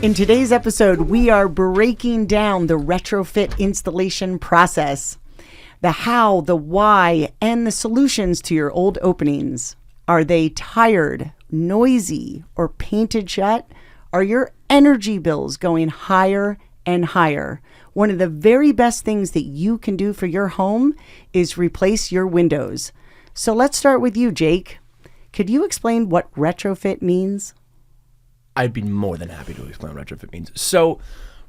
In today's episode, we are breaking down the retrofit installation process, the how, the why, and the solutions to your old openings. Are they tired, noisy, or painted shut? Are your energy bills going higher and higher? One of the very best things that you can do for your home is replace your windows. So let's start with you, Jake. Could you explain what retrofit means? I'd be more than happy to explain what retrofit means. So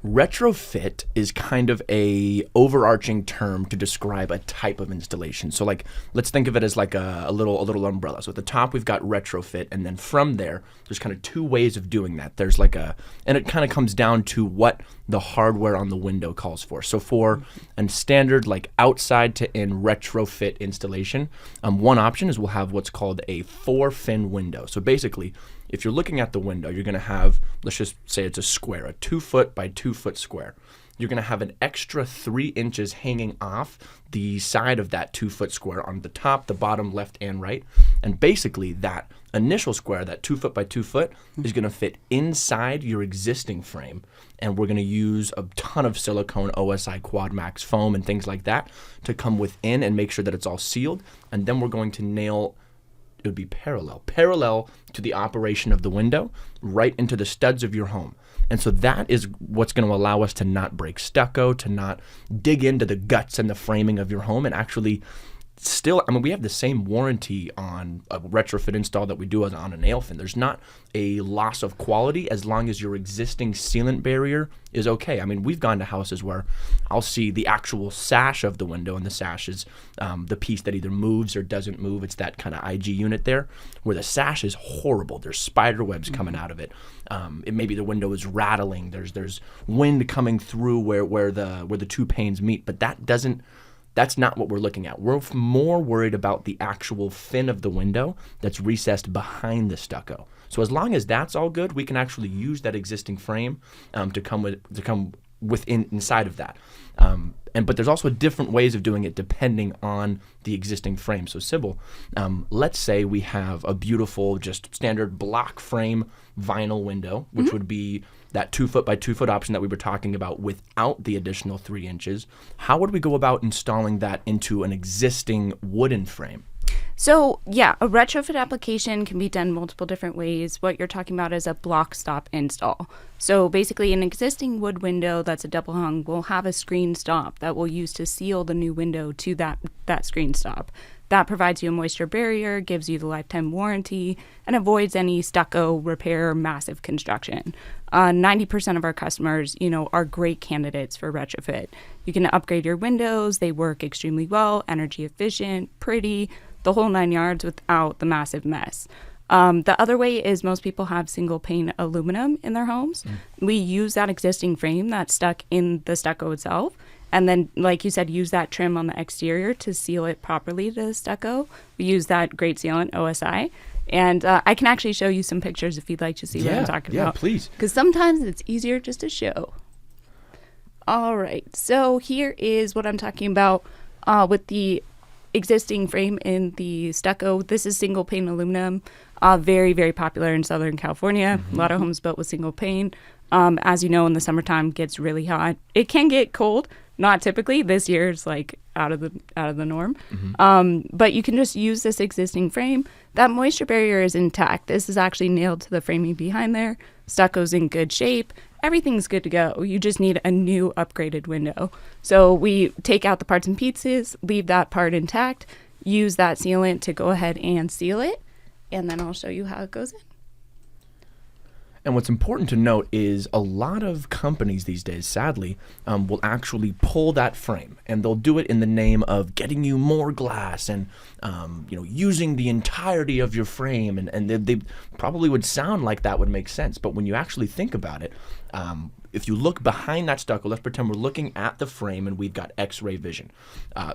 retrofit is kind of a overarching term to describe a type of installation. So like, let's think of it as like a little umbrella. So at the top, we've got retrofit. And then from there, there's kind of two ways of doing that. There's like and it kind of comes down to what the hardware on the window calls for. So for a standard like outside to in retrofit installation, one option is we'll have what's called a 4-fin window. So basically, if you're looking at the window, you're going to have, let's just say it's a square, a 2-foot by 2-foot square. You're going to have an extra 3 inches hanging off the side of that 2-foot square on the top, the bottom, left, and right. And basically that initial square, that 2-foot by 2-foot, is going to fit inside your existing frame. And we're going to use a ton of silicone, OSI, Quad Max foam, and things like that to come within and make sure that it's all sealed. And then we're going to nail, it would be parallel to the operation of the window right into the studs of your home. And so that is what's going to allow us to not break stucco, to not dig into the guts and the framing of your home, and actually still, I mean, we have the same warranty on a retrofit install that we do on a nail fin. There's not a loss of quality as long as your existing sealant barrier is okay. I mean, we've gone to houses where I'll see the actual sash of the window, and the sash is the piece that either moves or doesn't move. It's that kind of IG unit there where the sash is horrible. There's spider webs coming out of it. Maybe the window is rattling. There's wind coming through where the two panes meet, but that's not what we're looking at. We're more worried about the actual fin of the window that's recessed behind the stucco. So as long as that's all good, we can actually use that existing frame to come within inside of that. But there's also different ways of doing it depending on the existing frame. So Cybill, let's say we have a beautiful, just standard block frame vinyl window, which would be that 2-foot by 2-foot option that we were talking about without the additional 3 inches. How would we go about installing that into an existing wooden frame? So yeah, a retrofit application can be done multiple different ways. What you're talking about is a block stop install. So basically an existing wood window that's a double hung will have a screen stop that we'll use to seal the new window to that screen stop. That provides you a moisture barrier, gives you the lifetime warranty, and avoids any stucco repair, massive construction. 90% of our customers, are great candidates for retrofit. You can upgrade your windows. They work extremely well, energy efficient, pretty, the whole 9 yards without the massive mess. The other way is most people have single pane aluminum in their homes. We use that existing frame that's stuck in the stucco itself. And then, like you said, use that trim on the exterior to seal it properly to the stucco. We use that great sealant, OSI. And I can actually show you some pictures if you'd like to see what I'm talking about. Yeah, please. Because sometimes it's easier just to show. All right. So here is what I'm talking about with the existing frame in the stucco. This is single pane aluminum. Very, very popular in Southern California. A lot of homes built with single pane. As you know, in the summertime, it gets really hot. It can get cold. Not typically. This year it's like out of the norm. But you can just use this existing frame. That moisture barrier is intact. This is actually nailed to the framing behind there. Stucco's in good shape. Everything's good to go. You just need a new upgraded window. So we take out the parts and pieces, leave that part intact, use that sealant to go ahead and seal it, and then I'll show you how it goes in. And what's important to note is a lot of companies these days, sadly, will actually pull that frame, and they'll do it in the name of getting you more glass and using the entirety of your frame, and they probably would sound like that would make sense. But when you actually think about it, if you look behind that stucco, let's pretend we're looking at the frame and we've got X-ray vision.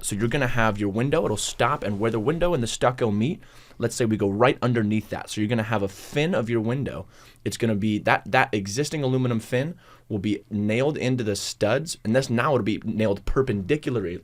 So you're going to have your window, it'll stop, and where the window and the stucco meet, let's say we go right underneath that. So you're going to have a fin of your window. It's going to be that existing aluminum fin will be nailed into the studs, and now it'll be nailed perpendicularly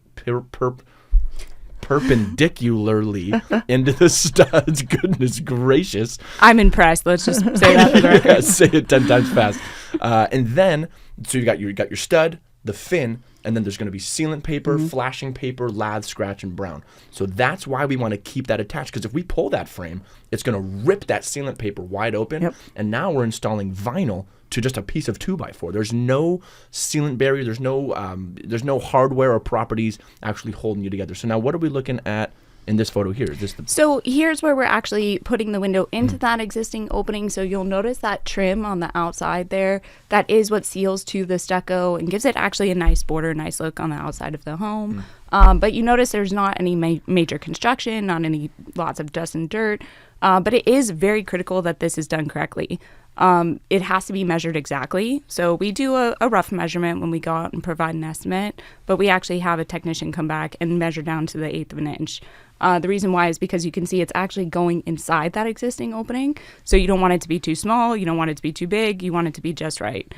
into the studs. Goodness gracious. I'm impressed. Let's just say that for the record. Yeah, say it 10 times fast. And then, so you got your stud, the fin, and then there's going to be sealant paper, flashing paper, lath, scratch, and brown. So that's why we want to keep that attached, because if we pull that frame, it's going to rip that sealant paper wide open. And now we're installing vinyl to just a piece of 2x4. There's no sealant barrier. There's no hardware or properties actually holding you together. So now what are we looking at in this photo here? Is this the... So here's where we're actually putting the window into that existing opening. So you'll notice that trim on the outside there. That is what seals to the stucco and gives it actually a nice border, nice look on the outside of the home. But you notice there's not any major construction, not any lots of dust and dirt. But it is very critical that this is done correctly. It has to be measured exactly. So we do a rough measurement when we go out and provide an estimate, but we actually have a technician come back and measure down to the 1/8 of an inch. The reason why is because you can see it's actually going inside that existing opening. So you don't want it to be too small. You don't want it to be too big. You want it to be just right.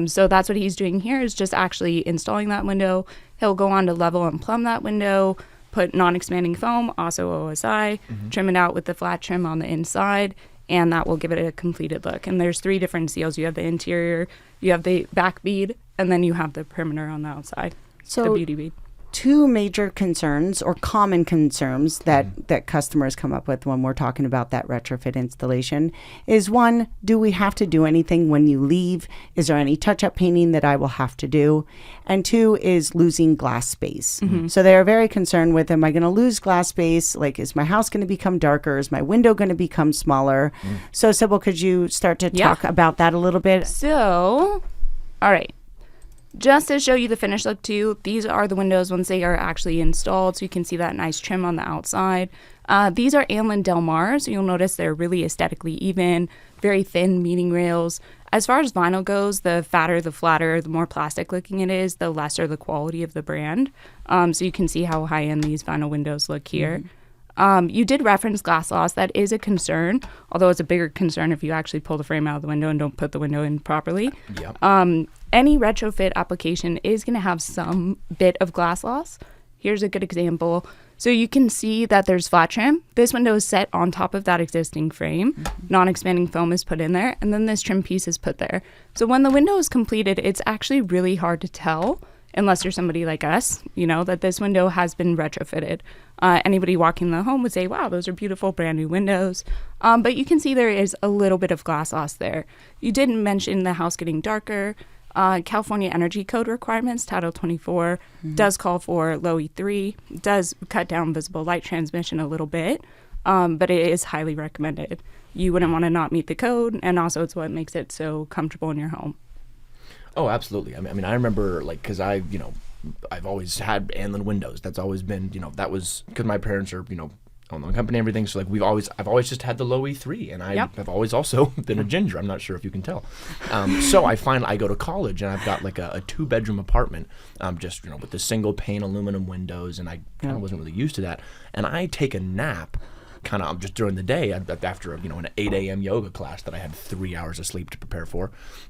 So that's what he's doing here, is just actually installing that window. He'll go on to level and plumb that window, put non-expanding foam, also OSI, trim it out with the flat trim on the inside, and that will give it a completed look. And there's 3 different seals. You have the interior, you have the back bead, and then you have the perimeter on the outside, So the beauty bead. 2 major concerns or common concerns that customers come up with when we're talking about that retrofit installation is, 1, do we have to do anything when you leave? Is there any touch-up painting that I will have to do? And 2 is losing glass space. So they're very concerned with, am I going to lose glass space? Like, is my house going to become darker? Is my window going to become smaller? So Cybill, could you start to talk about that a little bit? So, all right. Just to show you the finished look too, these are the windows once they are actually installed, so you can see that nice trim on the outside. These are Anlin Del Mar, so you'll notice they're really aesthetically even, very thin meeting rails. As far as vinyl goes, the fatter, the flatter, the more plastic looking it is, the lesser the quality of the brand. So you can see how high-end these vinyl windows look here. You did reference glass loss. That is a concern, although it's a bigger concern if you actually pull the frame out of the window and don't put the window in properly. Any retrofit application is going to have some bit of glass loss. Here's a good example. So you can see that there's flat trim. This window is set on top of that existing frame. Non-expanding foam is put in there, and then this trim piece is put there. So when the window is completed, it's actually really hard to tell, unless you're somebody like us, that this window has been retrofitted. Anybody walking the home would say, wow, those are beautiful brand new windows. But you can see there is a little bit of glass loss there. You didn't mention the house getting darker. California Energy Code requirements, Title 24, does call for low E3, does cut down visible light transmission a little bit, but it is highly recommended. You wouldn't want to not meet the code, and also it's what makes it so comfortable in your home. Oh, absolutely. I mean, I remember, because I've always had Anlin windows. That's always been, that was because my parents are, own the company and everything. So I've always just had the low E3, and I've always also been a ginger. I'm not sure if you can tell. So I go to college, and I've got like a 2-bedroom apartment, just with the single pane aluminum windows, and I kind of wasn't really used to that. And I take a nap kind of just during the day after an 8 a.m. yoga class that I had 3 hours of sleep to prepare for,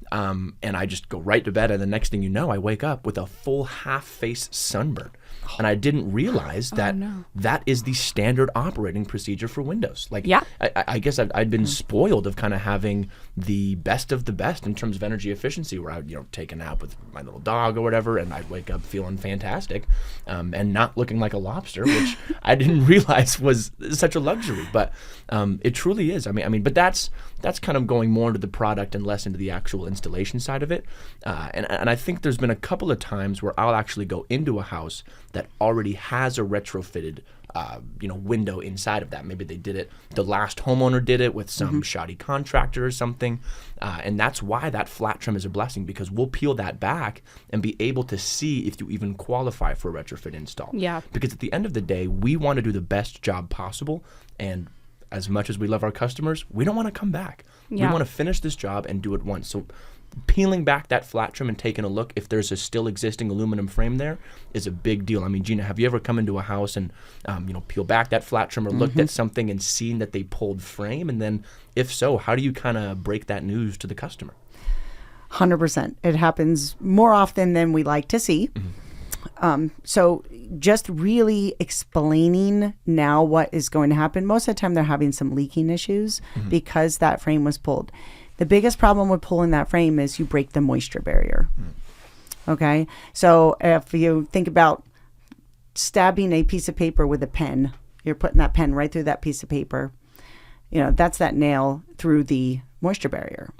and I just go right to bed, and the next thing you know, I wake up with a full half-face sunburn. And I didn't realize that that is the standard operating procedure for Windows. I guess I'd been spoiled of kind of having the best of the best in terms of energy efficiency, where I would take a nap with my little dog or whatever, and I'd wake up feeling fantastic, and not looking like a lobster, which I didn't realize was such a luxury. But it truly is. I mean, but that's kind of going more into the product and less into the actual installation side of it. And I think there's been a couple of times where I'll actually go into a house that already has a retrofitted window inside of that. Maybe they did it, the last homeowner did it with some shoddy contractor or something. And that's why that flat trim is a blessing, because we'll peel that back and be able to see if you even qualify for a retrofit install. Yeah. Because at the end of the day, we want to do the best job possible. And as much as we love our customers, we don't want to come back. Yeah. We want to finish this job and do it once. So peeling back that flat trim and taking a look if there's a still existing aluminum frame there is a big deal. I mean, Gina, have you ever come into a house and peel back that flat trim or looked at something and seen that they pulled frame? And then if so, how do you kind of break that news to the customer? 100%. It happens more often than we like to see. So just really explaining now what is going to happen. Most of the time they're having some leaking issues because that frame was pulled. The biggest problem with pulling that frame is you break the moisture barrier. Okay? So if you think about stabbing a piece of paper with a pen, you're putting that pen right through that piece of paper. That's that nail through the moisture barrier.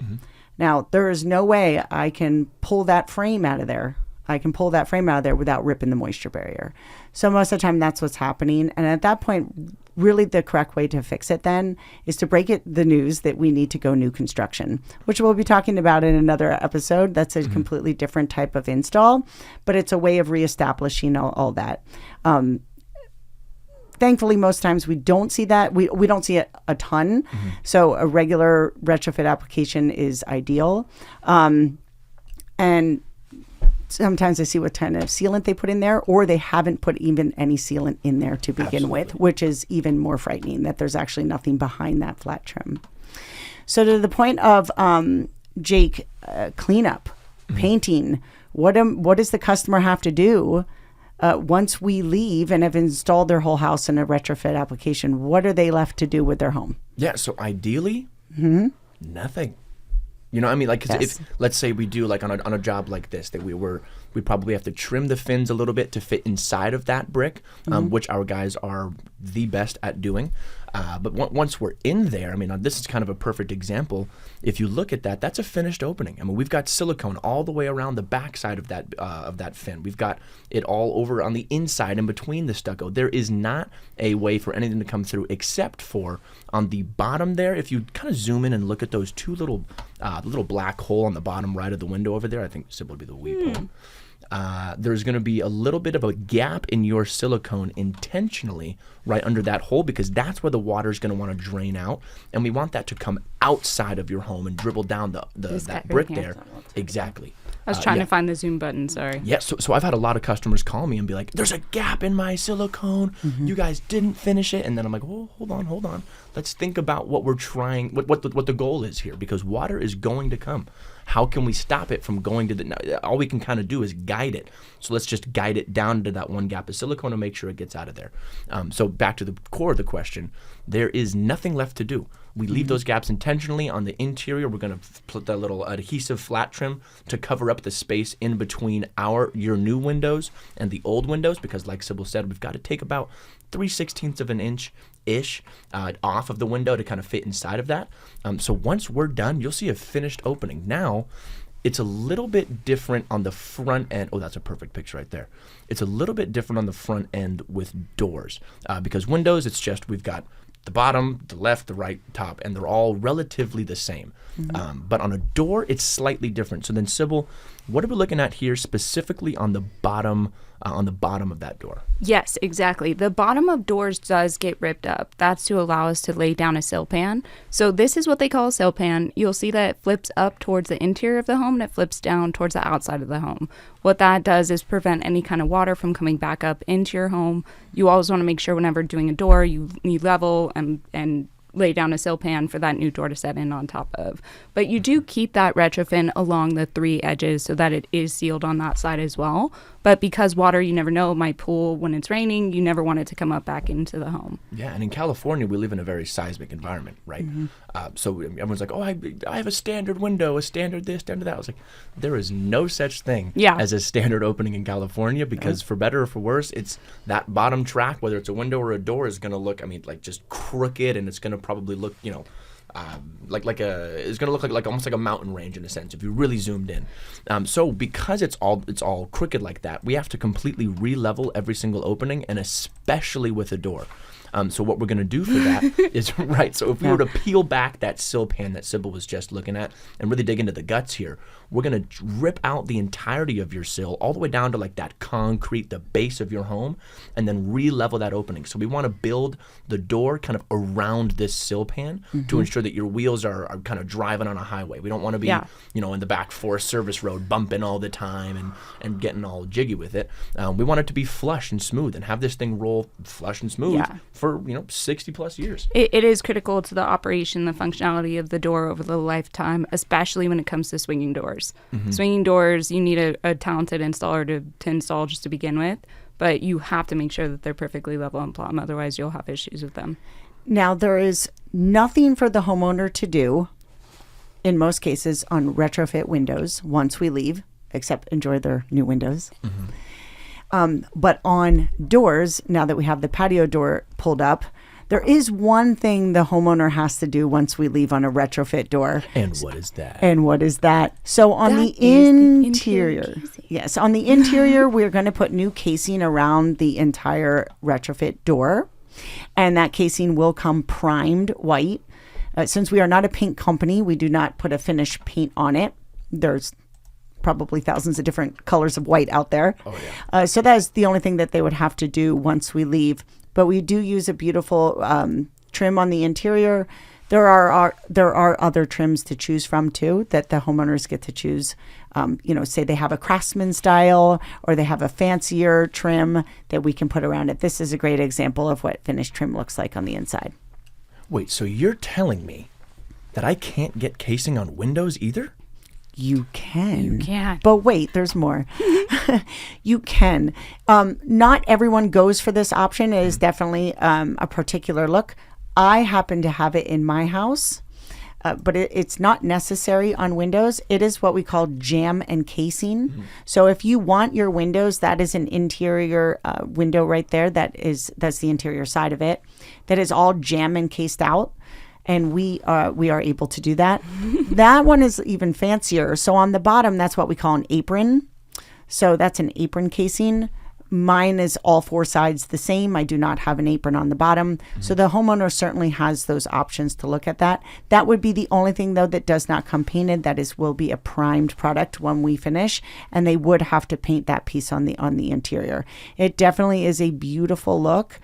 Now, there is no way I can pull that frame out of there. Without ripping the moisture barrier. So most of the time that's what's happening. And at that point, really the correct way to fix it then is to break it the news that we need to go new construction, which we'll be talking about in another episode. That's a completely different type of install, but it's a way of reestablishing all that. Thankfully, most times we don't see that. We don't see it a ton. So a regular retrofit application is ideal. And sometimes I see what kind of sealant they put in there, or they haven't put even any sealant in there to begin with, which is even more frightening that there's actually nothing behind that flat trim. So to the point of Jake, cleanup, painting, what does the customer have to do once we leave and have installed their whole house in a retrofit application? What are they left to do with their home? Yeah, so ideally, nothing. You know what I mean? Like, 'cause if, let's say we do like on a job like this, that we probably have to trim the fins a little bit to fit inside of that brick, which our guys are the best at doing. But once we're in there, I mean, this is kind of a perfect example. If you look at that, that's a finished opening. I mean, we've got silicone all the way around the backside of that fin. We've got it all over on the inside in between the stucco. There is not a way for anything to come through except for on the bottom there. If you kind of zoom in and look at those two little black hole on the bottom right of the window over there, I think Cybill would be the weep hole. There's going to be a little bit of a gap in your silicone intentionally right under that hole, because that's where the water is going to want to drain out, and we want that to come outside of your home and dribble down that brick there. Exactly. I was trying to find the zoom button, sorry. Yeah, so I've had a lot of customers call me and be like, there's a gap in my silicone. You guys didn't finish it. And then I'm like, oh, hold on. Let's think about what we're trying, what the goal is here, because water is going to come. How can we stop it from going to all we can kind of do is guide it. So let's just guide it down to that one gap of silicone and make sure it gets out of there. So back to the core of the question, there is nothing left to do. We leave those gaps intentionally on the interior. We're going to put that little adhesive flat trim to cover up the space in between your new windows and the old windows, because like Cybill said, we've got to take about 3/16 of an inch-ish off of the window to kind of fit inside of that. So once we're done, you'll see a finished opening. Now, it's a little bit different on the front end. Oh, that's a perfect picture right there. It's a little bit different on the front end with doors, because windows, it's just we've got the bottom, the left, the right, top, and they're all relatively the same. But on a door, it's slightly different. So then, Cybill, what are we looking at here specifically on the bottom of that door? Yes, exactly. The bottom of doors does get ripped up. That's to allow us to lay down a sill pan. So this is what they call a sill pan. You'll see that it flips up towards the interior of the home and it flips down towards the outside of the home. What that does is prevent any kind of water from coming back up into your home. You always want to make sure whenever doing a door, you level and lay down a sill pan for that new door to set in on top of. But you do keep that retrofit along the three edges so that it is sealed on that side as well. But because water, you never know, might pool when it's raining, you never want it to come up back into the home. Yeah, and in California, we live in a very seismic environment, right? So everyone's like, oh, I have a standard window, a standard this, standard that. I was like, there is no such thing as a standard opening in California, because for better or for worse, it's that bottom track, whether it's a window or a door, is going to look, like just crooked, and it's going to probably look, it's going to look like almost like a mountain range in a sense if you really zoomed in. So because it's all crooked like that, we have to completely re-level every single opening, and especially with a door. So what we're going to do for that is, so if we were to peel back that sill pan that Cybill was just looking at and really dig into the guts here, we're going to rip out the entirety of your sill all the way down to like that concrete, the base of your home, and then re-level that opening. So we want to build the door kind of around this sill pan to ensure that your wheels are kind of driving on a highway. We don't want to be, in the back Forest Service Road bumping all the time and getting all jiggy with it. We want it to be flush and smooth and have this thing roll flush and smooth for 60 plus years. It is critical to the operation, the functionality of the door over the lifetime, especially when it comes to swinging doors. Swinging doors, you need a talented installer to install just to begin with, but you have to make sure that they're perfectly level and plumb, otherwise you'll have issues with them. Now, there is nothing for the homeowner to do in most cases, on retrofit windows once we leave, except enjoy their new windows. But on doors, now that we have the patio door pulled up, there is one thing the homeowner has to do once we leave on a retrofit door. And what is that? So on That the is the interior, interior casing. yes, on the interior, we're going to put new casing around the entire retrofit door. And that casing will come primed white. Since we are not a paint company, we do not put a finished paint on it. There's probably thousands of different colors of white out there. Oh, yeah. So that is the only thing that they would have to do once we leave. But we do use a beautiful trim on the interior. There are other trims to choose from too that the homeowners get to choose. Say they have a Craftsman style or they have a fancier trim that we can put around it. This is a great example of what finished trim looks like on the inside. Wait, so you're telling me that I can't get casing on windows either? You can. You can. But wait, there's more. You can. Not everyone goes for this option. It is definitely a particular look. I happen to have it in my house, but it's not necessary on windows. It is what we call jam and casing. So if you want your windows, that is an interior window right there. That's the interior side of it. That is all jam and cased out. And we are able to do that. That one is even fancier. So on the bottom, that's what we call an apron. So that's an apron casing. Mine is all four sides the same. I do not have an apron on the bottom. So the homeowner certainly has those options to look at that. That would be the only thing, though, that does not come painted. That will be a primed product when we finish. And they would have to paint that piece on the interior. It definitely is a beautiful look,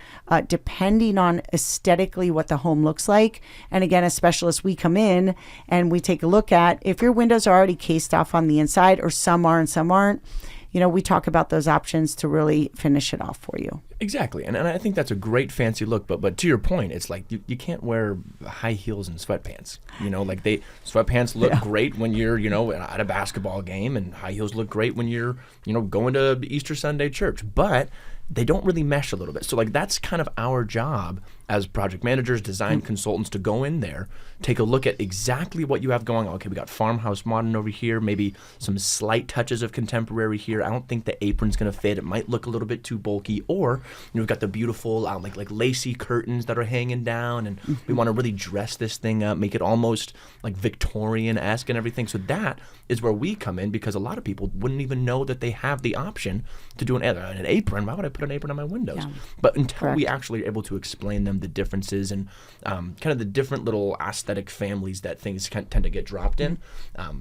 depending on aesthetically what the home looks like. And again, as specialists, we come in and we take a look at if your windows are already cased off on the inside, or some are and some aren't. We talk about those options to really finish it off for you. Exactly. And I think that's a great fancy look. But to your point, it's like you can't wear high heels and sweatpants. Sweatpants look great when you're, at a basketball game, and high heels look great when you're, going to Easter Sunday church. But they don't really mesh a little bit. So that's kind of our job as project managers, design consultants, to go in there, take a look at exactly what you have going on. Okay, we got farmhouse modern over here, maybe some slight touches of contemporary here. I don't think the apron's going to fit. It might look a little bit too bulky. Or we've got the beautiful like lacy curtains that are hanging down, and we want to really dress this thing up, make it almost like Victorian-esque and everything. So that is where we come in, because a lot of people wouldn't even know that they have the option to do an apron. Why would I put an apron on my windows? Yeah. But until we actually are able to explain them the differences and kind of the different little aesthetic families that things tend to get dropped in,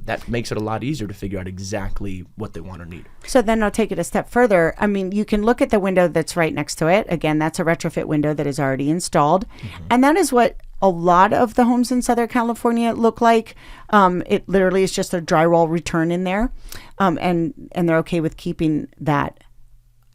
that makes it a lot easier to figure out exactly what they want or need. So then I'll take it a step further. I mean, you can look at the window that's right next to it. Again, that's a retrofit window that is already installed. And that is what a lot of the homes in Southern California look like. It literally is just a drywall return in there. And they're okay with keeping that.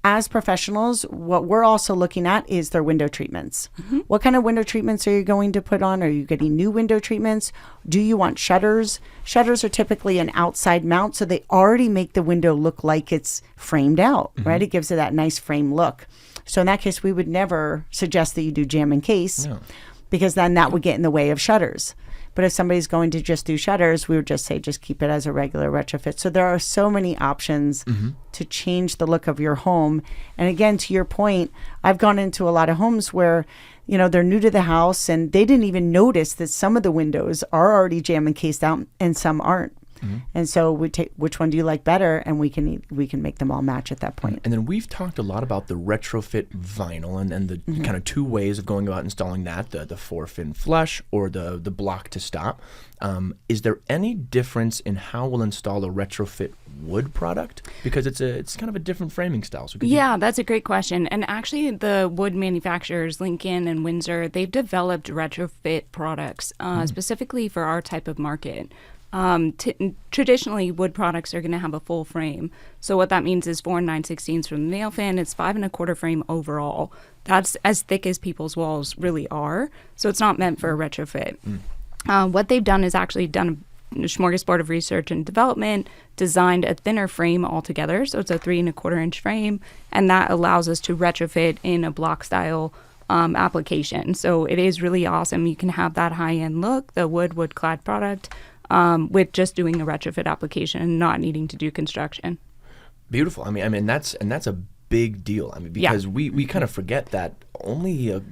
As professionals, what we're also looking at is their window treatments. What kind of window treatments are you going to put on? Are you getting new window treatments? Do you want shutters? Shutters are typically an outside mount, so they already make the window look like it's framed out, right? It gives it that nice frame look. So in that case, we would never suggest that you do jam and case, because then that would get in the way of shutters. But if somebody's going to just do shutters, we would just say just keep it as a regular retrofit. So there are so many options to change the look of your home. And again, to your point, I've gone into a lot of homes where, they're new to the house and they didn't even notice that some of the windows are already jam and cased out and some aren't. And so we take which one do you like better, and we can make them all match at that point. And then we've talked a lot about the retrofit vinyl and the kind of two ways of going about installing that, the 4-fin flush or the block to stop. Is there any difference in how we'll install a retrofit wood product? Because it's kind of a different framing style. So that's a great question. And actually, the wood manufacturers, Lincoln and Windsor, they've developed retrofit products specifically for our type of market. Traditionally, wood products are going to have a full frame. So what that means is 4 9/16 from the nail fin. It's 5 1/4 frame overall. That's as thick as people's walls really are. So it's not meant for a retrofit. What they've done is actually done a smorgasbord of research and development, designed a thinner frame altogether. So it's a 3 1/4 inch frame, and that allows us to retrofit in a block style application. So it is really awesome. You can have that high end look, the wood clad product. with just doing a retrofit application and not needing to do construction. Beautiful. I mean, that's a big deal. I mean, because we kind of forget that only a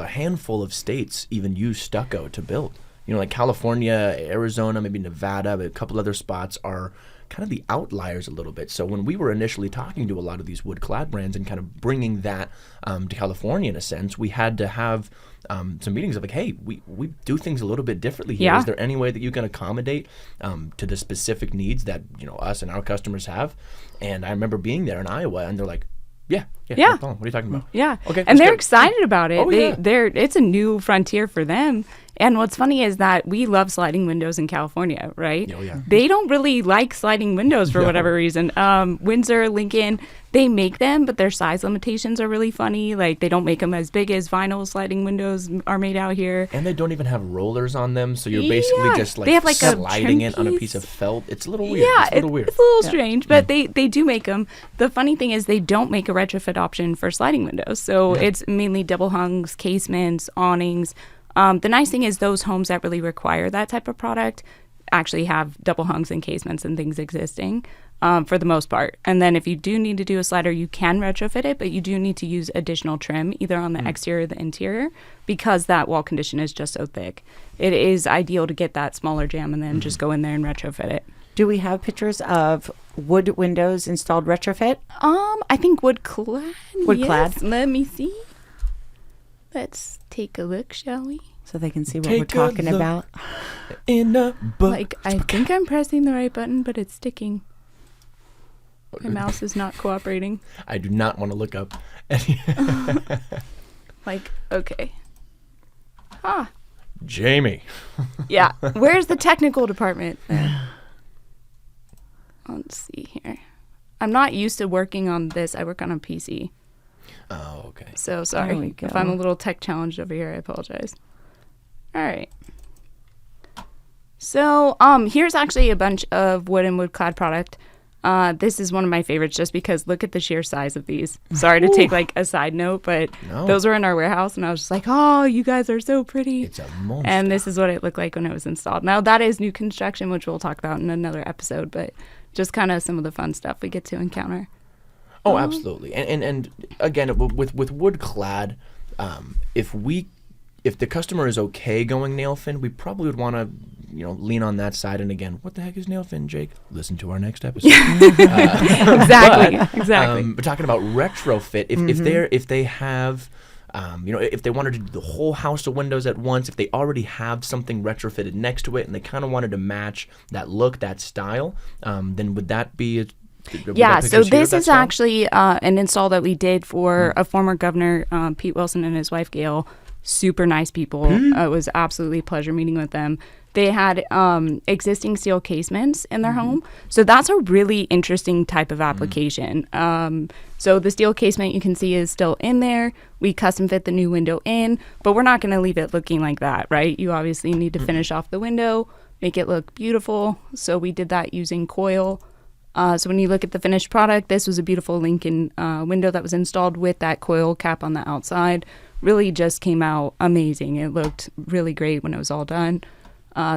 handful of states even use stucco to build. You know, like California, Arizona, maybe Nevada, but a couple other spots are kind of the outliers a little bit. So when we were initially talking to a lot of these wood clad brands and kind of bringing that to California in a sense, we had to have some meetings of like, hey, we do things a little bit differently here. Yeah. Is there any way that you can accommodate to the specific needs that, you know, us and our customers have? And I remember being there in Iowa, and they're like, yeah. No problem. What are you talking about? Yeah. Okay. And they're good. excited about it. Oh, yeah. It's a new frontier for them. And what's funny is that we love sliding windows in California, right? Oh, yeah. They don't really like sliding windows for whatever reason. Windsor, Lincoln, they make them, but their size limitations are really funny. Like, they don't make them as big as vinyl sliding windows are made out here. And they don't even have rollers on them, so you're basically just They have, like, a sliding it on a trim piece of piece. felt. It's a little weird. Yeah, It's a little weird. It's a little strange, but they do make them. The funny thing is they don't make a retrofit option for sliding windows. So it's mainly double hungs, casements, awnings. The nice thing is those homes that really require that type of product actually have double hungs and casements and things existing for the most part. And then if you do need to do a slider, you can retrofit it, but you do need to use additional trim either on the exterior or the interior because that wall condition is just so thick. It is ideal to get that smaller jam and then just go in there and retrofit it. Do we have pictures of wood windows installed retrofit? I think wood clad. Wood yes. clad. Let me see. Let's take a look, shall we? So they can see what Take we're talking a look about. In a book. Like, I think I'm pressing the right button, but it's sticking. My mouse is not cooperating. I do not want to look up any. Like, okay. Huh. Jamie. Yeah. Where's the technical department? Let's see here. I'm not used to working on this. I work on a PC. Oh, okay. So There sorry. we go. If I'm a little tech challenged over here, I apologize. All right. So here's actually a bunch of wood and wood clad product. This is one of my favorites just because look at the sheer size of these. Sorry to take like a side note, but those were in our warehouse and I was just like, oh, you guys are so pretty. It's a monster. And this is what it looked like when it was installed. Now that is new construction, which we'll talk about in another episode, but just kind of some of the fun stuff we get to encounter. Oh, absolutely. And again, with wood clad, if the customer is okay going nail fin, we probably would want to, lean on that side. And again, what the heck is nail fin, Jake? Listen to our next episode. Exactly. But talking about retrofit, if they have, if they wanted to do the whole house of windows at once, if they already have something retrofitted next to it, and they kind of wanted to match that look, that style, then would that be Yeah, so this is actually an install that we did for a former governor, Pete Wilson, and his wife, Gail. Super nice people. It was absolutely a pleasure meeting with them. They had existing steel casements in their home. So that's a really interesting type of application. So the steel casement you can see is still in there. We custom fit the new window in, but we're not going to leave it looking like that, right? You obviously need to finish off the window, make it look beautiful. So we did that using coil. So when you look at the finished product, this was a beautiful Lincoln window that was installed with that coil cap on the outside. Really just came out amazing. It looked really great when it was all done.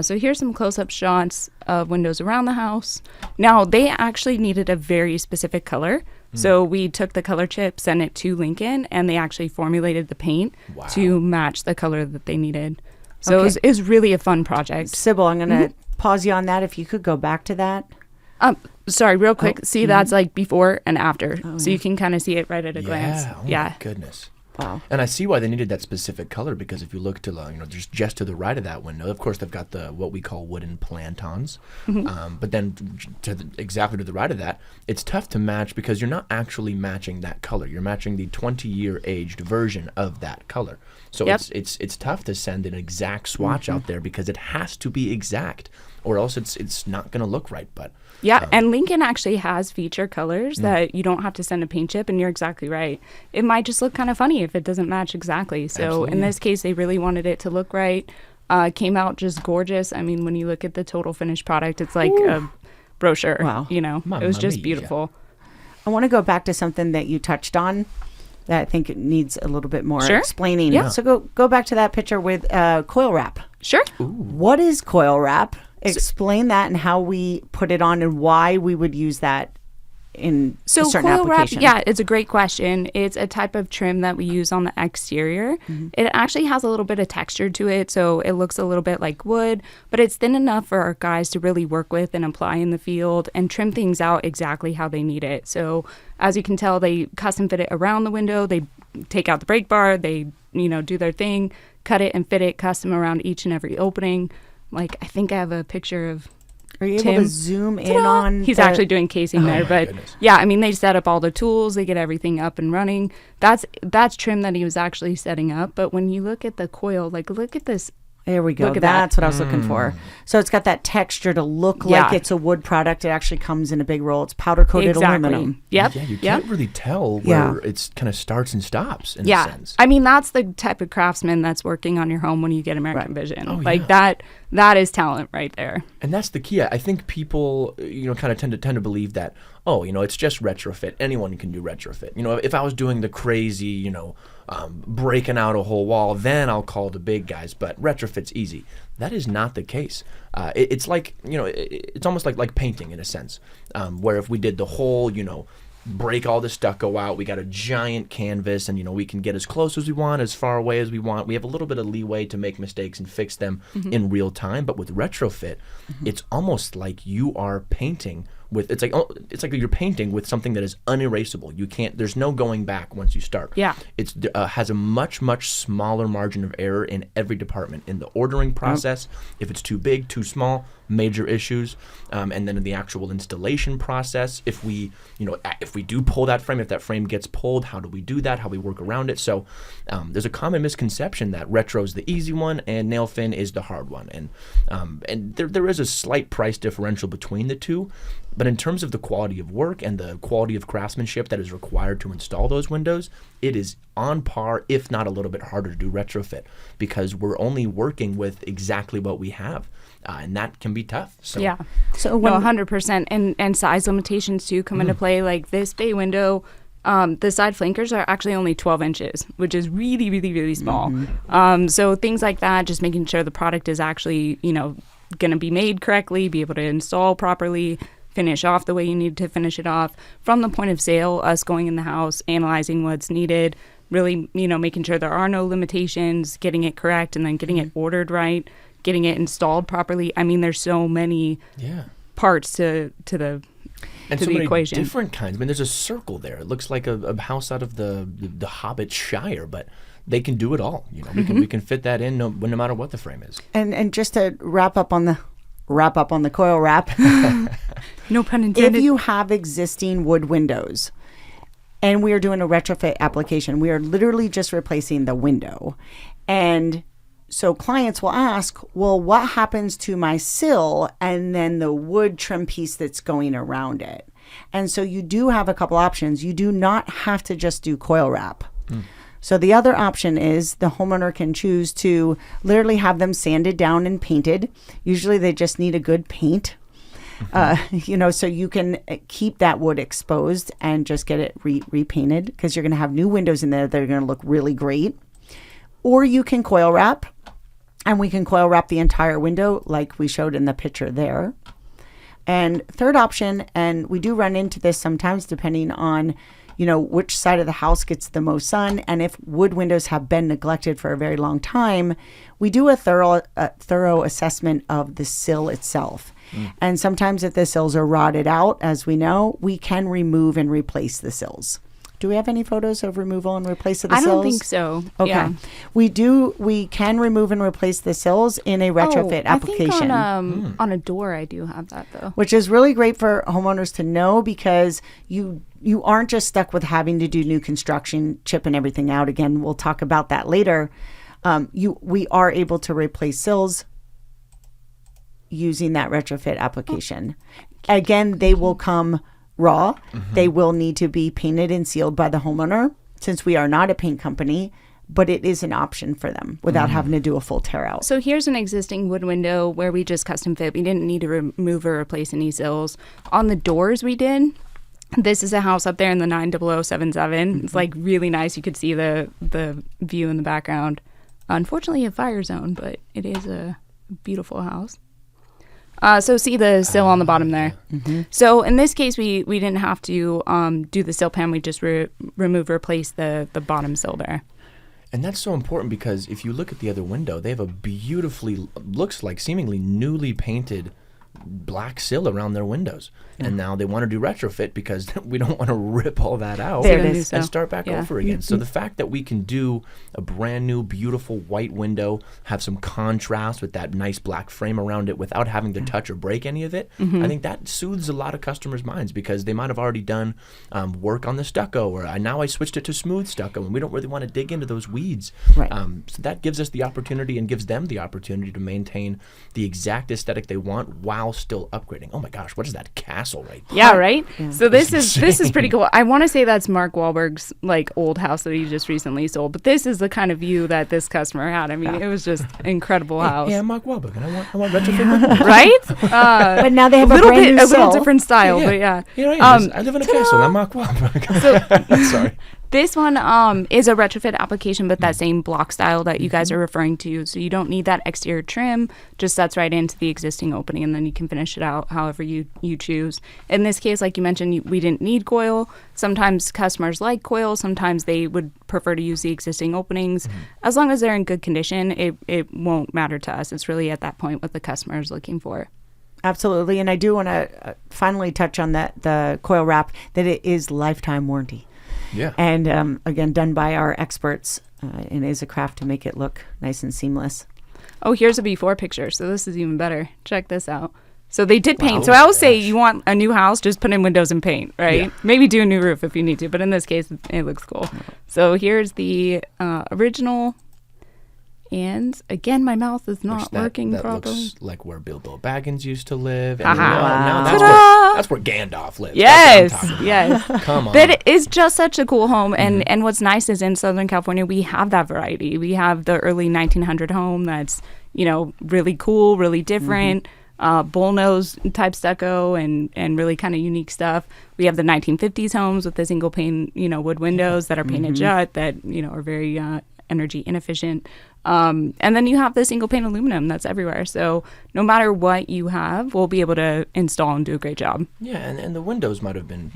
So here's some close-up shots of windows around the house. Now, they actually needed a very specific color. So we took the color chip, sent it to Lincoln, and they actually formulated the paint to match the color that they needed. So it was really a fun project. Cybill, I'm going to pause you on that. If you could go back to that. Sorry, real quick. See, that's like before and after. So you can kind of see it right at a glance. Oh my goodness. Wow. And I see why they needed that specific color, because if you look to just to the right of that window, of course they've got the what we call wooden plantons, but then exactly to the right of that, it's tough to match because you're not actually matching that color. You're matching the 20-year aged version of that color. So it's tough to send an exact swatch out there because it has to be exact, or else it's not going to look right. But and Lincoln actually has feature colors that you don't have to send a paint chip, and you're exactly right. It might just look kind of funny if it doesn't match exactly. So in this case, they really wanted it to look right. Came out just gorgeous. I mean, when you look at the total finished product, it's like a brochure. Wow. It was just beautiful. I want to go back to something that you touched on that I think it needs a little bit more explaining. Yeah. So go back to that picture with coil wrap. Sure. What is coil wrap? Explain that and how we put it on and why we would use that in a certain coil wrap, application. yeah, it's a great question. It's a type of trim that we use on the exterior. It actually has a little bit of texture to it, so it looks a little bit like wood, but it's thin enough for our guys to really work with and apply in the field and trim things out exactly how they need it. So as you can tell, they custom fit it around the window. They take out the brake bar, they do their thing, cut it and fit it custom around each and every opening. Like, I think I have a picture of Are you able Tim. to zoom in on? He's actually doing casing there, but goodness. yeah, I mean, they set up all the tools, they get everything up and running. That's trim that he was actually setting up. But when you look at the coil, like, look at this. There we go. Look at that. That's what I was looking for. So it's got that texture to look like it's a wood product. It actually comes in a big roll. It's powder coated aluminum. Yep. Yeah, you Yep. can't really tell Yeah. where it's kind of starts and stops in a Yeah. sense. I mean, that's the type of craftsman that's working on your home when you get American Vision. Like that is talent right there. And that's the key. I think people, kind of tend to believe that, it's just retrofit. Anyone can do retrofit. If I was doing the crazy, breaking out a whole wall, then I'll call the big guys. But retrofit's easy. That is not the case. It's like, it's almost like painting in a sense, where if we did the whole, break all the stucco out, we got a giant canvas, and we can get as close as we want, as far away as we want. We have a little bit of leeway to make mistakes and fix them in real time. But with retrofit, it's almost like you are painting with it's like you're painting with something that is unerasable. You can't. There's no going back once you start. Yeah. It's has a much smaller margin of error in every department, in the ordering process. If it's too big, too small, major issues, and then in the actual installation process. If we do pull that frame, if that frame gets pulled, how do we do that? How we work around it? So there's a common misconception that retro is the easy one and nail fin is the hard one, and there is a slight price differential between the two. But in terms of the quality of work and the quality of craftsmanship that is required to install those windows, it is on par, if not a little bit harder to do retrofit, because we're only working with exactly what we have, and that can be tough. So Yeah. So No, when 100%. And size limitations too come into play. Like this bay window, the side flankers are actually only 12 inches, which is really, really, really small. So things like that, just making sure the product is actually, going to be made correctly, be able to install properly, finish off the way you need to finish it off. From the point of sale, us going in the house, analyzing what's needed, really, making sure there are no limitations, getting it correct, and then getting it ordered right, getting it installed properly. I mean, there's so many parts to the and to so the many equation. different kinds. I mean, there's a circle there. It looks like a house out of the Hobbit Shire, but they can do it all. We can fit that in no matter what the frame is. and just to wrap up on the coil wrap. No pun intended. If you have existing wood windows and we are doing a retrofit application, we are literally just replacing the window. And so clients will ask, well, what happens to my sill and then the wood trim piece that's going around it? And so you do have a couple options. You do not have to just do coil wrap. So the other option is the homeowner can choose to literally have them sanded down and painted. Usually they just need a good paint. So you can keep that wood exposed and just get it repainted, because you're going to have new windows in there that are going to look really great. Or you can coil wrap, and we can coil wrap the entire window like we showed in the picture there. And third option, and we do run into this sometimes depending on which side of the house gets the most sun, and if wood windows have been neglected for a very long time, we do a thorough assessment of the sill itself. And sometimes if the sills are rotted out, as we know, we can remove and replace the sills. Do we have any photos of removal and replace of the sills? I don't think so. Okay. Yeah. We can remove and replace the sills in a retrofit application. I think on a door I do have that though. Which is really great for homeowners to know, because you aren't just stuck with having to do new construction, chipping everything out. Again, we'll talk about that later. We are able to replace sills using that retrofit application. Again, they will come raw. They will need to be painted and sealed by the homeowner, since we are not a paint company, but it is an option for them without having to do a full tear out. So here's an existing wood window where we just custom fit. We didn't need to remove or replace any sills. On the doors we did. This is a house up there in the 90077. It's like really nice. You could see the view in the background. Unfortunately, a fire zone, but it is a beautiful house. So see the sill on the bottom there. Mm-hmm. So in this case, we didn't have to do the sill pan. We just replace the bottom sill there. And that's so important because if you look at the other window, they have a beautifully, looks like seemingly newly painted black sill around their windows. And now they want to do retrofit because we don't want to rip all that out There it is. and start back over again. So the fact that we can do a brand new, beautiful white window, have some contrast with that nice black frame around it without having to touch or break any of it, I think that soothes a lot of customers' minds because they might have already done work on the stucco, or now I switched it to smooth stucco, and we don't really want to dig into those weeds. Right. So that gives us the opportunity and gives them the opportunity to maintain the exact aesthetic they want while still upgrading. Oh my gosh, what is that castle right there? Yeah, right? Yeah. So this is pretty cool. I want to say that's Mark Wahlberg's like old house that he just recently sold, but this is the kind of view that this customer had. I mean, it was just incredible house. Yeah, Mark Wahlberg, and I want retrofit. Right? But now they have a little different style, but yeah. Here I am. I live in a castle. I'm Mark Wahlberg. Sorry. This one is a retrofit application, but that same block style that you guys are referring to. So you don't need that exterior trim, just sets right into the existing opening, and then you can finish it out however you choose. In this case, like you mentioned, we didn't need coil. Sometimes customers like coil. Sometimes they would prefer to use the existing openings. As long as they're in good condition, it won't matter to us. It's really at that point what the customer is looking for. Absolutely. And I do want to finally touch on the coil wrap, that it is lifetime warranty. Yeah. And again, done by our experts, and is a craft to make it look nice and seamless. Oh, here's a before picture. So this is even better. Check this out. So they did paint. Wow. So I will say, you want a new house, just put in windows and paint, right? Yeah. Maybe do a new roof if you need to. But in this case, it looks cool. So here's the original. And again, my mouth is not working properly. That looks like where Bilbo Baggins used to live. And now that's where Gandalf lives. Yes, yes. Come on. But it is just such a cool home. And what's nice is in Southern California, we have that variety. We have the early 1900 home that's, really cool, really different. Bullnose type stucco and really kind of unique stuff. We have the 1950s homes with the single pane, wood windows that are painted jet that, are very energy inefficient. And then you have the single pane aluminum that's everywhere. So no matter what you have, we'll be able to install and do a great job. Yeah, and the windows might have been,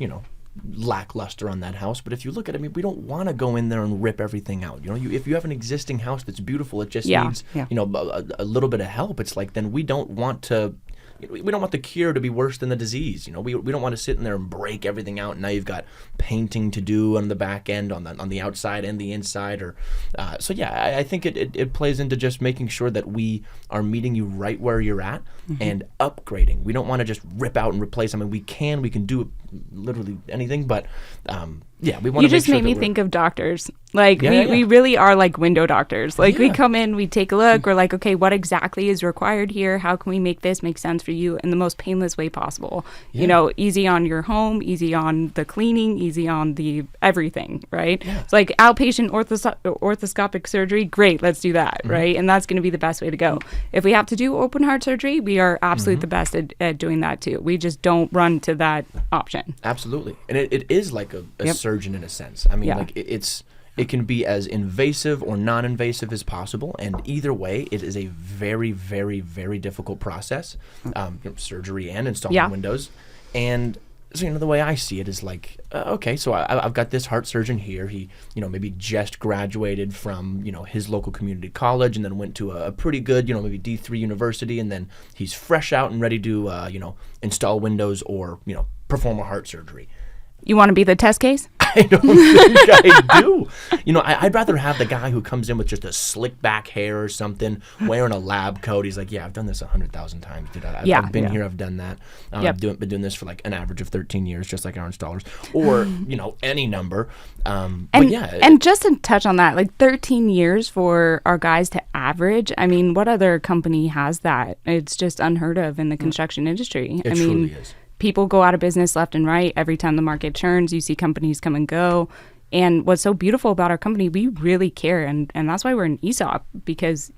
lackluster on that house. But if you look at it, we don't want to go in there and rip everything out. If you have an existing house that's beautiful, it just needs, a little bit of help. It's like, then we don't want to... We don't want the cure to be worse than the disease. We don't want to sit in there and break everything out. And now you've got painting to do on the back end, on the outside and the inside. I think it plays into just making sure that we are meeting you right where you're at and upgrading. We don't want to just rip out and replace. I mean, we can do literally anything, but we want to. You just made me think of doctors. Like we really are like window doctors. Like we come in, we take a look. We're like, okay, what exactly is required here? How can we make this make sense for you in the most painless way possible? Yeah. Easy on your home, easy on the cleaning, easy on the everything, right? Yeah. It's like outpatient orthoscopic surgery. Great, let's do that, right? And that's going to be the best way to go. If we have to do open heart surgery, we are absolutely the best at doing that too. We just don't run to that option. Absolutely, and it is like a surgeon in a sense. I mean, like it can be as invasive or non-invasive as possible, and either way, it is a very, very, very difficult process, surgery and installing windows. And so, the way I see it is like, okay, so I've got this heart surgeon here. He, maybe just graduated from, his local community college and then went to a pretty good, maybe D3 university, and then he's fresh out and ready to, install windows or, perform a heart surgery. You want to be the test case? I don't think I do. I'd rather have the guy who comes in with just a slick back hair or something, wearing a lab coat. He's like, I've done this 100,000 times, dude. I've been here, I've done that. Been doing this for like an average of 13 years, just like our installers, or any number. And just to touch on that, like 13 years for our guys to average. I mean, what other company has that? It's just unheard of in the construction industry. It truly is. People go out of business left and right. Every time the market turns, you see companies come and go. And what's so beautiful about our company, we really care. And that's why we're an ESOP, because,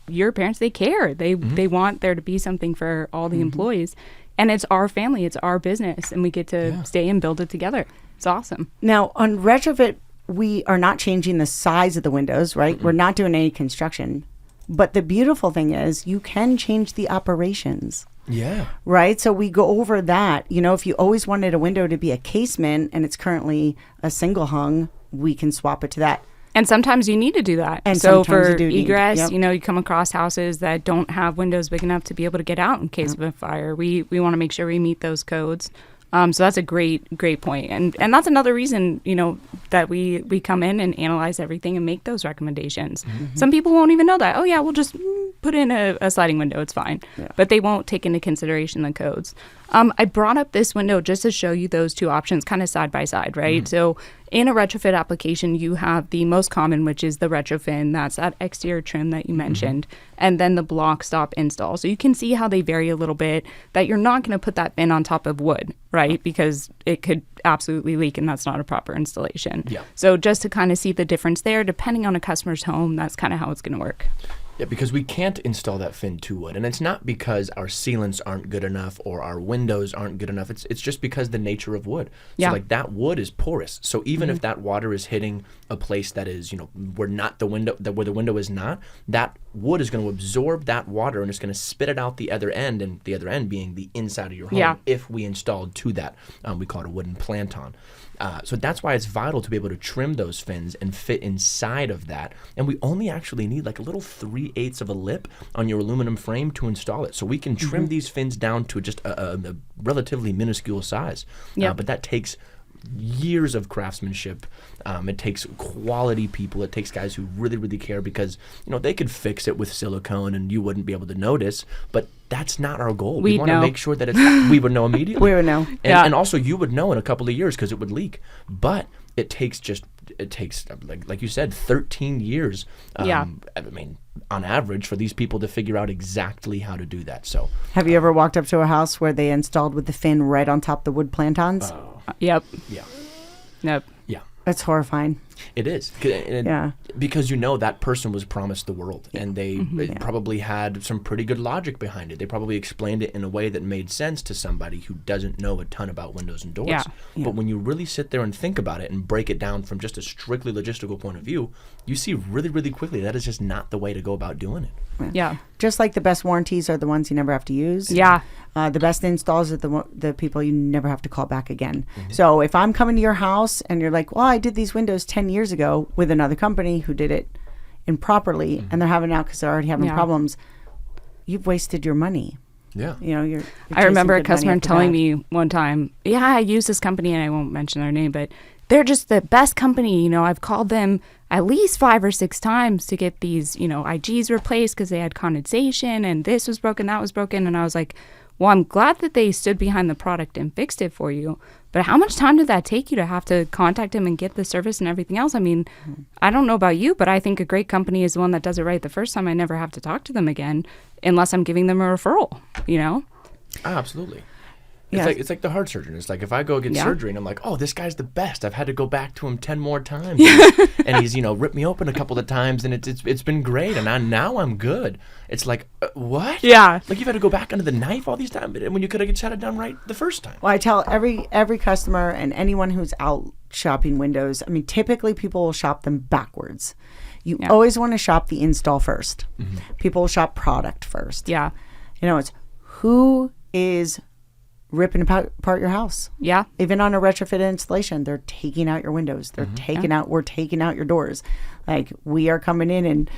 your parents, they care. They want there to be something for all the employees. And it's our family. It's our business. And we get to stay and build it together. It's awesome. Now, on retrofit, we are not changing the size of the windows, right? We're not doing any construction. But the beautiful thing is you can change the operations. Yeah. Right? So we go over that. You know, if you always wanted a window to be a casement and it's currently a single hung, we can swap it to that. And sometimes you need to do that. And so sometimes for you do need- egress, yep. you know, you come across houses that don't have windows big enough to be able to get out in case of a fire. We want to make sure we meet those codes. So that's a great point. And that's another reason, you know, that we come in and analyze everything and make those recommendations. Some people won't even know that. Oh, yeah, we'll just put in a sliding window. It's fine. Yeah. But they won't take into consideration the codes. I brought up this window just to show you those two options kind of side by side, right? So in a retrofit application, you have the most common, which is the retrofit. That's that exterior trim that you mentioned. And then the block stop install. So you can see how they vary a little bit, that you're not going to put that fin on top of wood, right? Because it could absolutely leak and that's not a proper installation. Yeah. So just to kind of see the difference there, depending on a customer's home, that's kind of how it's going to work. Yeah, because we can't install that fin to wood. And it's not because our sealants aren't good enough or our windows aren't good enough. It's just because the nature of wood. So Yeah. like that wood is porous. So even if that water is hitting a place that is, you know, where the window is not, that wood is going to absorb that water and it's going to spit it out the other end, and the other end being the inside of your home. Yeah. If we installed to that, we call it a wooden planton. So that's why it's vital to be able to trim those fins and fit inside of that. And we only actually need like a little 3/8 of a lip on your aluminum frame to install it. So we can trim these fins down to just a relatively minuscule size. Yep. But that takes years of craftsmanship. It takes quality people. It takes guys who really, really care, because, you know, they could fix it with silicone and you wouldn't be able to notice, but that's not our goal. We We'd want to know. make sure that we would know immediately. We would know. Yeah. And also you would know in a couple of years because it would leak. But it takes like you said, 13 years. Yeah. I mean, on average, for these people to figure out exactly how to do that. So Have you ever walked up to a house where they installed with the fin right on top of the wood plantons? Yep. yeah. Yep. Yeah. It's horrifying. It is. Yeah. Because, you know, that person was promised the world, and they probably had some pretty good logic behind it. They probably explained it in a way that made sense to somebody who doesn't know a ton about windows and doors. Yeah. But when you really sit there and think about it and break it down from just a strictly logistical point of view, you see really, really quickly that is just not the way to go about doing it. Yeah. Just like the best warranties are the ones you never have to use. Yeah. The best installs are the people you never have to call back again. So if I'm coming to your house and you're like, well, I did these windows 10 years ago with another company who did it improperly, and they're having it out because they're already having Yeah. problems, you've wasted your money. Yeah. You know, you're I remember a chasing good money customer after telling bad. me one time, yeah, I use this company and I won't mention their name, but they're just the best company. You know, I've called them at least 5 or 6 times to get these, you know, IGs replaced because they had condensation and this was broken, that was broken. And I was like, well, I'm glad that they stood behind the product and fixed it for you. But how much time did that take you to have to contact them and get the service and everything else? I mean, I don't know about you, but I think a great company is the one that does it right the first time. I never have to talk to them again unless I'm giving them a referral, you know? Absolutely. Yeah. It's like the heart surgeon. It's like if I go get Yeah. surgery and I'm like, oh, this guy's the best. I've had to go back to him 10 more times. And he's, you know, ripped me open a couple of times and it's been great. And now I'm good. It's like, what? Yeah. Like you've had to go back under the knife all these times when you could have just had it done right the first time. Well, I tell every customer and anyone who's out shopping windows, I mean, typically people will shop them backwards. You Yeah. always want to shop the install first. People will shop product first. Yeah. You know, it's who is ripping apart your house. Yeah. Even on a retrofit installation, they're taking out your windows. They're we're taking out your doors. Like, we are coming in and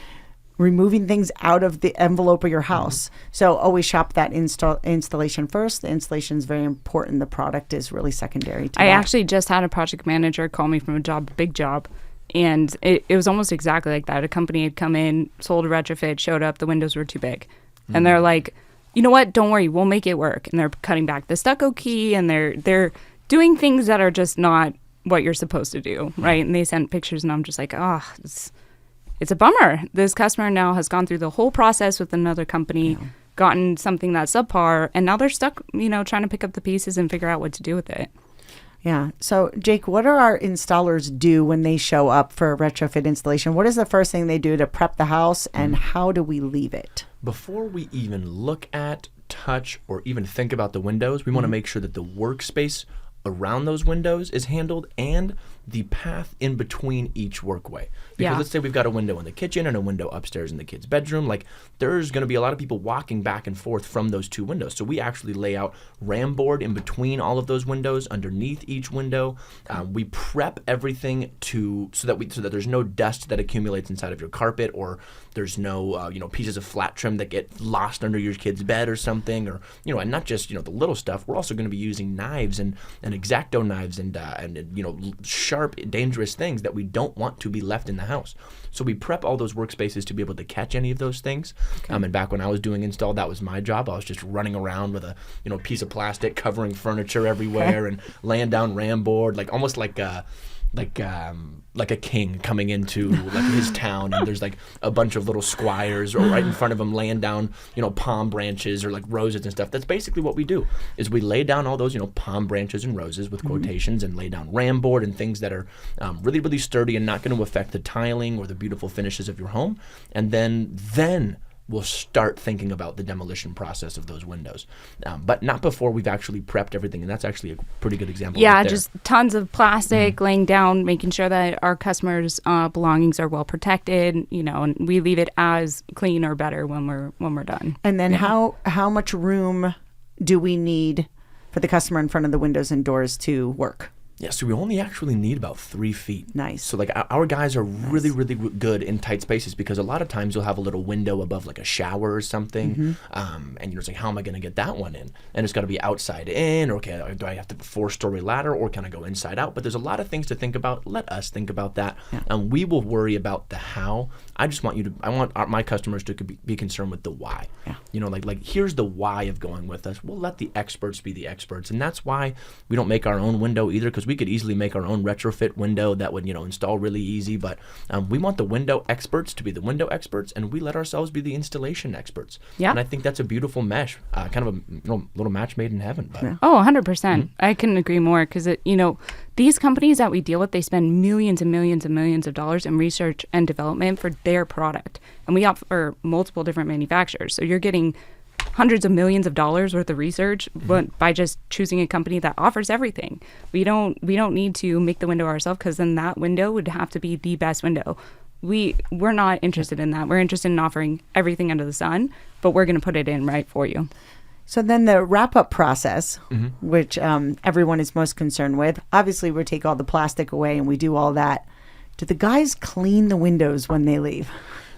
removing things out of the envelope of your house. So always shop that installation first. The installation is very important. The product is really secondary to I that. actually just had a project manager call me from a big job, and it was almost exactly like that. A company had come in, sold a retrofit, showed up, the windows were too big. And they're like, you know what, don't worry, we'll make it work. And they're cutting back the stucco key, and they're doing things that are just not what you're supposed to do, right? And they sent pictures, and I'm just like, oh, it's a bummer. This customer now has gone through the whole process with another company, gotten something that's subpar, and now they're stuck, you know, trying to pick up the pieces and figure out what to do with it. Yeah. So, Jake, what do our installers do when they show up for a retrofit installation? What is the first thing they do to prep the house, and how do we leave it? Before we even look at, touch, or even think about the windows, we want to make sure that the workspace around those windows is handled and the path in between each workway. Because Yeah. let's say we've got a window in the kitchen and a window upstairs in the kids' bedroom. Like, there's going to be a lot of people walking back and forth from those two windows. So we actually lay out ram board in between all of those windows, underneath each window. We prep everything so that there's no dust that accumulates inside of your carpet, or there's no pieces of flat trim that get lost under your kid's bed or something, or and not just the little stuff. We're also going to be using knives and X-Acto knives and sharp, dangerous things that we don't want to be left in the house. So we prep all those workspaces to be able to catch any of those things. And back when I was doing install, that was my job. I was just running around with a piece of plastic covering furniture everywhere and laying down ram board, like almost like a king coming into like his town, and there's like a bunch of little squires or right in front of him laying down palm branches or like roses and stuff. That's basically what we do, is we lay down all those palm branches and roses with quotations, and lay down ram board and things that are really, really sturdy and not going to affect the tiling or the beautiful finishes of your home. And then we'll start thinking about the demolition process of those windows, but not before we've actually prepped everything. And that's actually a pretty good example. Yeah, right there. just tons of plastic laying down, making sure that our customers' belongings are well protected. And we leave it as clean or better when we're done. And then how much room do we need for the customer in front of the windows and doors to work? Yeah, so we only actually need about 3 feet. Nice. So like our guys are really, really good in tight spaces, because a lot of times you'll have a little window above like a shower or something, and it's like, how am I going to get that one in? And it's got to be outside in, or okay, do I have to 4-story ladder, or can I go inside out? But there's a lot of things to think about. Let us think about that, and we will worry about the how. I want my customers to be concerned with the why. Yeah. Like here's the why of going with us. We'll let the experts be the experts, and that's why we don't make our own window either, because we could easily make our own retrofit window that would install really easy, but we want the window experts to be the window experts, and we let ourselves be the installation experts. Yeah. And I think that's a beautiful mesh, kind of a little match made in heaven. But. Yeah. Oh, 100%. I couldn't agree more, because these companies that we deal with, they spend millions and millions and millions of dollars in research and development for their product, and we offer multiple different manufacturers, so you're getting hundreds of millions of dollars worth of research, but by just choosing a company that offers everything. We don't need to make the window ourselves, because then that window would have to be the best window. We're not interested in that. We're interested in offering everything under the sun, but we're going to put it in right for you. So then the wrap-up process, which everyone is most concerned with, obviously we take all the plastic away and we do all that. Do the guys clean the windows when they leave?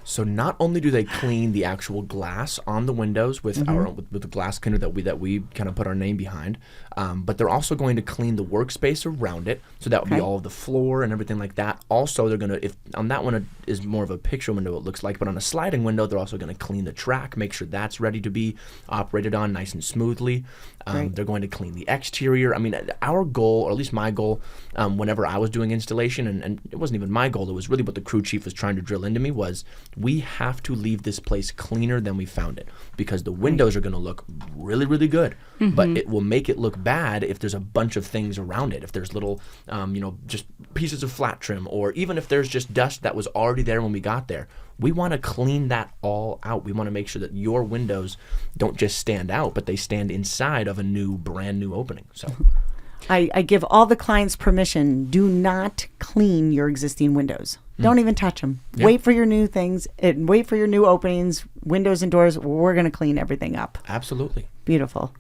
So not only do they clean the actual glass on the windows with with the glass cleaner that we kind of put our name behind, but they're also going to clean the workspace around it. So that would be all of the floor and everything like that. Also, they're going to, if on that one it is more of a picture window, it looks like, but on a sliding window, they're also going to clean the track, make sure that's ready to be operated on nice and smoothly. They're going to clean the exterior. I mean, our goal, or at least my goal, whenever I was doing installation, and it wasn't even my goal, it was really what the crew chief was trying to drill into me, was we have to leave this place cleaner than we found it, because the windows are going to look really, really good, but it will make it look bad if there's a bunch of things around it. If there's little, just pieces of flat trim, or even if there's just dust that was already there when we got there. We want to clean that all out. We want to make sure that your windows don't just stand out, but they stand inside of a brand new opening. So I give all the clients permission. Do not clean your existing windows. Don't even touch them. Yeah. Wait for your new things. And wait for your new openings, windows and doors. We're going to clean everything up. Absolutely. Beautiful.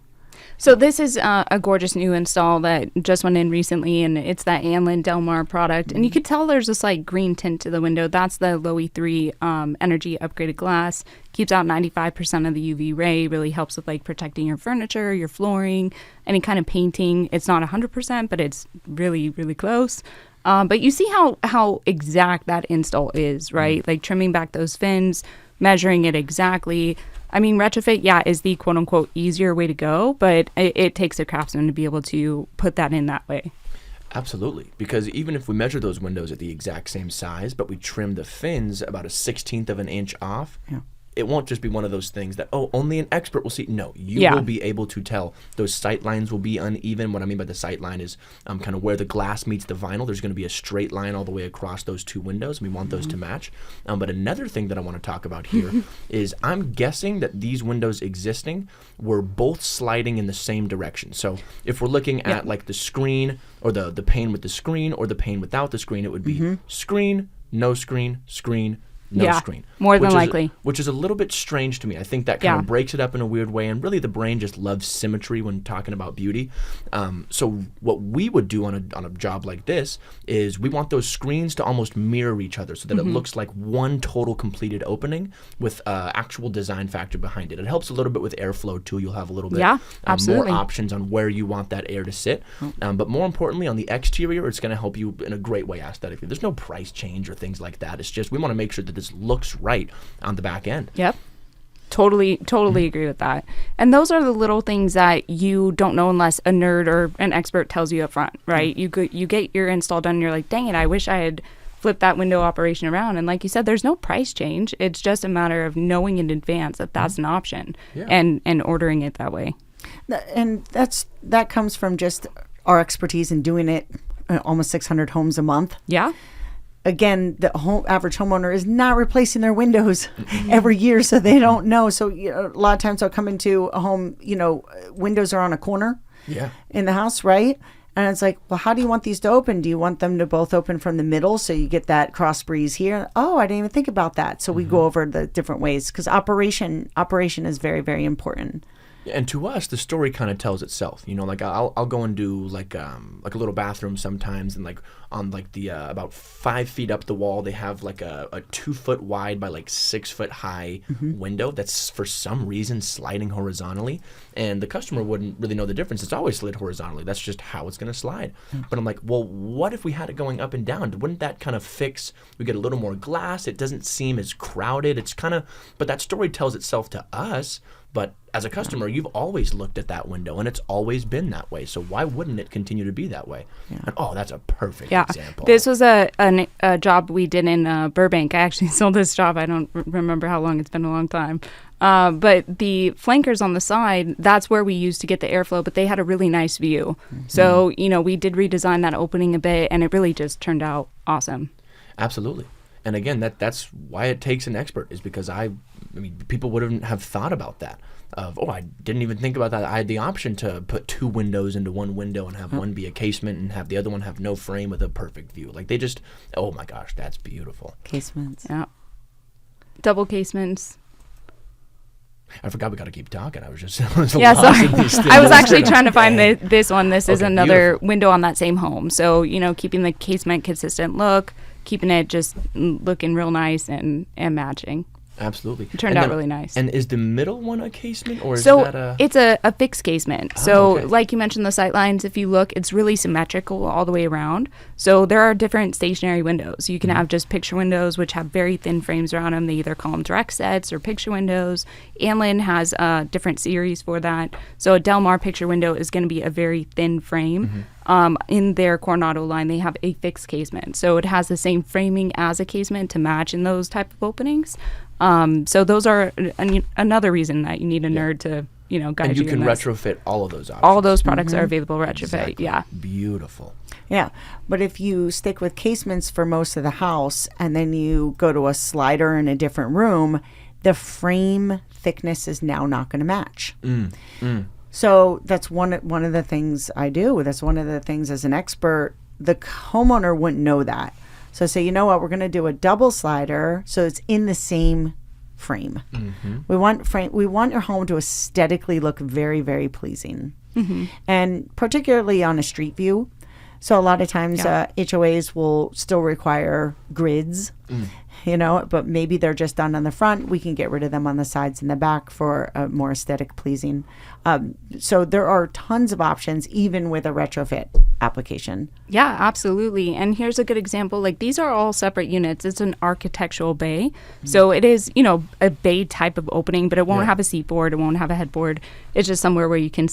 So this is a gorgeous new install that just went in recently, and it's that Anlin Delmar product. And you could tell there's a slight green tint to the window. That's the low E3 energy upgraded glass. Keeps out 95% of the UV ray. Really helps with like protecting your furniture, your flooring, any kind of painting. It's not 100%, but it's really, really close. But you see how exact that install is, right? Like trimming back those fins, measuring it exactly. I mean, retrofit, is the quote-unquote easier way to go, but it takes a craftsman to be able to put that in that way. Absolutely, because even if we measure those windows at the exact same size, but we trim the fins about a 1/16 of an inch off, it won't just be one of those things that, oh, only an expert will see. No, you Yeah. will be able to tell. Those sight lines will be uneven. What I mean by the sight line is kind of where the glass meets the vinyl. There's going to be a straight line all the way across those two windows. We want those to match. But another thing that I want to talk about here is I'm guessing that these windows existing were both sliding in the same direction. So if we're looking at like the screen or the pane with the screen or the pane without the screen, it would be screen, no screen, screen, no screen. More than which likely. Which is a little bit strange to me. I think that kind of breaks it up in a weird way, and really the brain just loves symmetry when talking about beauty. So what we would do on a job like this is we want those screens to almost mirror each other so that it looks like one total completed opening with actual design factor behind it. It helps a little bit with airflow too. You'll have a little bit more options on where you want that air to sit. But more importantly, on the exterior, it's going to help you in a great way aesthetically. There's no price change or things like that. It's just we want to make sure that this looks right on the back end. Yep. Totally agree with that. And those are the little things that you don't know unless a nerd or an expert tells you up front, right? You get your install done and you're like, dang it, I wish I had flipped that window operation around. And like you said, there's no price change. It's just a matter of knowing in advance that that's an option and ordering it that way. And that comes from just our expertise in doing it almost 600 homes a month. Yeah. Again, the average homeowner is not replacing their windows every year, so they don't know. So a lot of times I'll come into a home, windows are on a corner in the house, right? And it's like, well, how do you want these to open? Do you want them to both open from the middle so you get that cross breeze here? Oh, I didn't even think about that. So we go over the different ways because operation is very, very important. And to us, the story kind of tells itself. Like I'll go and do like a little bathroom sometimes, and like on like the about 5 feet up the wall, they have like a 2 foot wide by like 6 foot high window that's for some reason sliding horizontally, and the customer wouldn't really know the difference. It's always slid horizontally. That's just how it's going to slide. But I'm like, well, what if we had it going up and down? Wouldn't that kind of fix? We get a little more glass. It doesn't seem as crowded. It's kind of, but that story tells itself to us. But as a customer, you've always looked at that window, and it's always been that way. So why wouldn't it continue to be that way? And, that's a perfect example. This was a job we did in Burbank. I actually sold this job. I don't remember how long. It's been a long time. But the flankers on the side, that's where we used to get the airflow, but they had a really nice view. So, we did redesign that opening a bit, and it really just turned out awesome. Absolutely. And again, that's why it takes an expert, is because I mean, people wouldn't have thought about that. I didn't even think about that. I had the option to put 2 windows into one window and have one be a casement and have the other one have no frame with a perfect view. Like they just, oh my gosh, that's beautiful. Casements. Yeah. Double casements. I forgot we got to keep talking. I was just sorry. I was actually trying to find this one. This is another beautiful window on that same home. So, keeping the casement consistent look, keeping it just looking real nice and matching. Absolutely. It turned out really nice. And is the middle one a casement, or is that a... it's a fixed casement. Like you mentioned, the sight lines, if you look, it's really symmetrical all the way around. So there are different stationary windows. You can have just picture windows, which have very thin frames around them. They either call them direct sets or picture windows. Anlin has a different series for that. So a Del Mar picture window is going to be a very thin frame. In their Coronado line, they have a fixed casement. So it has the same framing as a casement to match in those type of openings. So those are another reason that you need a nerd to, guide you. And you can retrofit all of those options. All those products are available retrofit. Exactly. Yeah. Beautiful. Yeah. But if you stick with casements for most of the house and then you go to a slider in a different room, the frame thickness is now not going to match. So that's one of the things I do. That's one of the things as an expert, the homeowner wouldn't know that. So say, you know what, we're going to do a double slider so it's in the same frame. We want your home to aesthetically look very, very pleasing. And particularly on a street view. So a lot of times HOAs will still require grids, but maybe they're just done on the front. We can get rid of them on the sides and the back for a more aesthetic pleasing. So there are tons of options, even with a retrofit application. Yeah, absolutely. And here's a good example. Like these are all separate units. It's an architectural bay. So it is, a bay type of opening, but it won't have a seat board. It won't have a headboard. It's just somewhere where you can,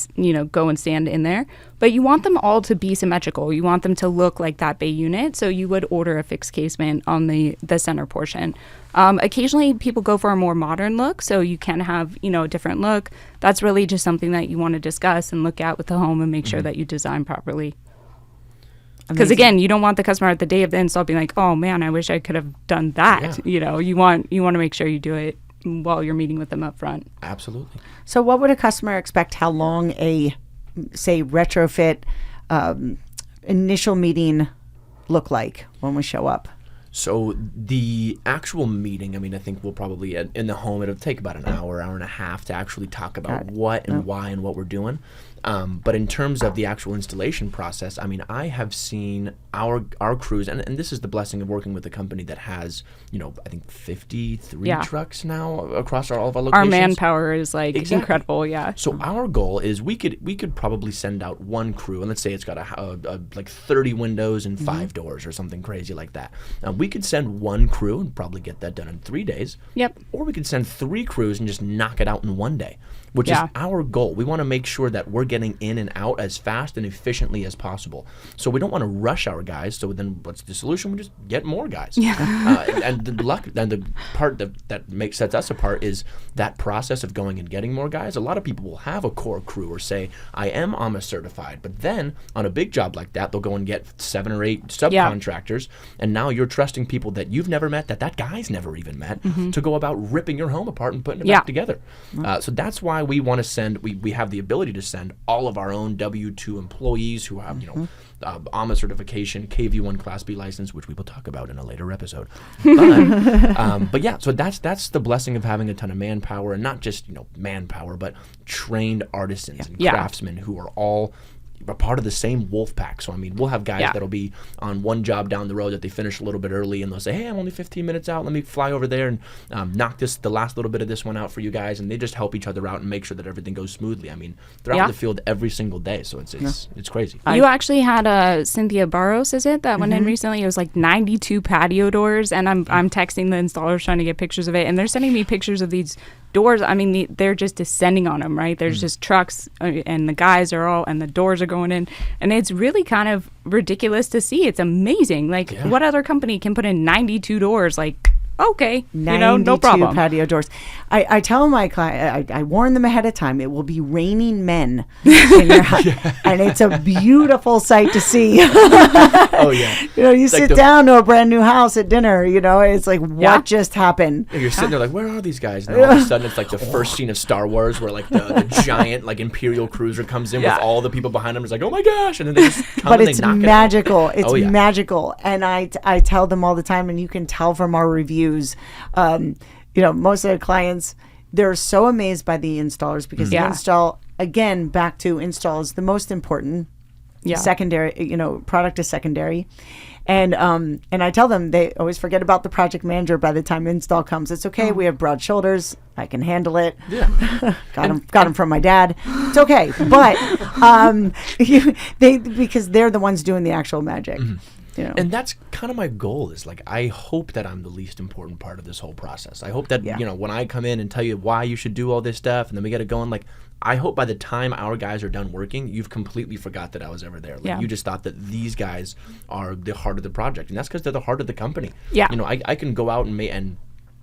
go and stand in there. But you want them all to be symmetrical. You want them to look like that bay unit. So you would order a fixed casement on the center portion. portion. Occasionally people go for a more modern look, so you can have, a different look. That's really just something that you want to discuss and look at with the home and make sure that you design properly. Because again, you don't want the customer at the day of the install being like, oh man, I wish I could have done that. Yeah. You want to make sure you do it while you're meeting with them up front. Absolutely. So what would a customer expect? How long a, say, retrofit initial meeting look like when we show up? So the actual meeting, I think we'll probably, in the home, it'll take about an hour and a half to actually talk about what and why and what we're doing. But in terms of the actual installation process, I have seen our crews, and this is the blessing of working with a company that has, I think 53 trucks now across all of our locations. Our manpower is incredible, yeah. So our goal is we could probably send out one crew, and let's say it's got a like 30 windows and 5 doors or something crazy like that. We could send one crew and probably get that done in 3 days. Yep. Or we could send 3 crews and just knock it out in 1 day, which is our goal. We want to make sure that we're getting in and out as fast and efficiently as possible. So we don't want to rush our guys. So then what's the solution? We just get more guys. Yeah. And the part that sets us apart is that process of going and getting more guys. A lot of people will have a core crew or say, I am AMA certified. But then on a big job like that, they'll go and get 7 or 8 subcontractors. And now you're trusting people that you've never met, that guy's never even met, to go about ripping your home apart and putting it back together. So that's why we want to send, we have the ability to send all of our own W-2 employees who have, AMA certification, KV1 Class B license, which we will talk about in a later episode. But yeah, so that's the blessing of having a ton of manpower, and not just, manpower, but trained artisans and craftsmen who are all a part of the same wolf pack. So we'll have guys that'll be on one job down the road that they finish a little bit early, and they'll say, hey, I'm only 15 minutes out, let me fly over there and knock the last little bit of this one out for you guys, and they just help each other out and make sure that everything goes smoothly. They're out in the field every single day, so it's crazy. You actually had Cynthia Barros, is it, that went in recently? It was like 92 patio doors, and I'm texting the installers trying to get pictures of it, and they're sending me pictures of these doors. They're just descending on them, right? There's just trucks, and the guys are all, and the doors are going in, and it's really kind of ridiculous to see. It's amazing. What other company can put in 92 doors? Okay, no problem. Patio doors. I tell my client, I warn them ahead of time, it will be raining men in your house. And it's a beautiful sight to see. Oh yeah. You sit down to a brand new house at dinner, it's like, what just happened? You're sitting there like, where are these guys? And all of a sudden it's like the first scene of Star Wars where the giant Imperial cruiser comes in with all the people behind them. It's like, oh my gosh. And then they just come and they knock magical. it out. It's magical. And I tell them all the time, and you can tell from our reviews, most of the clients, they're so amazed by the installers because the install, again, back to install is the most important. Secondary, product is secondary. And I tell them, they always forget about the project manager by the time install comes. It's okay. We have broad shoulders. I can handle it. Yeah. got them from my dad. It's okay. But because they're the ones doing the actual magic. And that's kind of my goal is I hope that I'm the least important part of this whole process. I hope that, when I come in and tell you why you should do all this stuff and then we get it going, I hope by the time our guys are done working, you've completely forgot that I was ever there. You just thought that these guys are the heart of the project. And that's because they're the heart of the company. Yeah. I can go out and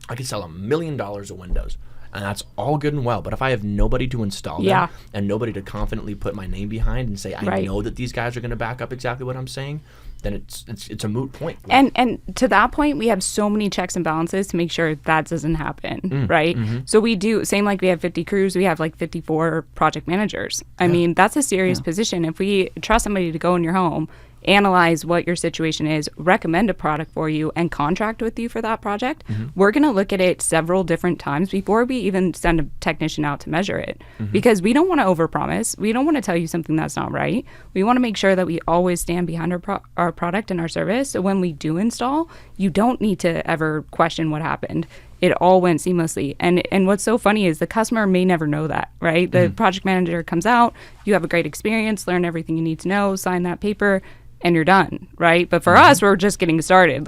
I can sell $1 million of windows. And that's all good and well. But if I have nobody to install them and nobody to confidently put my name behind and say, I know that these guys are going to back up exactly what I'm saying, then it's a moot point. And to that point, we have so many checks and balances to make sure that doesn't happen, right? So we do, same like we have 50 crews, we have 54 project managers. I mean, that's a serious position. If we trust somebody to go in your home, analyze what your situation is, recommend a product for you, and contract with you for that project, we're going to look at it several different times before we even send a technician out to measure it. Because we don't want to overpromise. We don't want to tell you something that's not right. We want to make sure that we always stand behind our product and our service. So when we do install, you don't need to ever question what happened. It all went seamlessly. And what's so funny is the customer may never know that, right? The project manager comes out, you have a great experience, learn everything you need to know, sign that paper, and you're done, right? But for us, we're just getting started.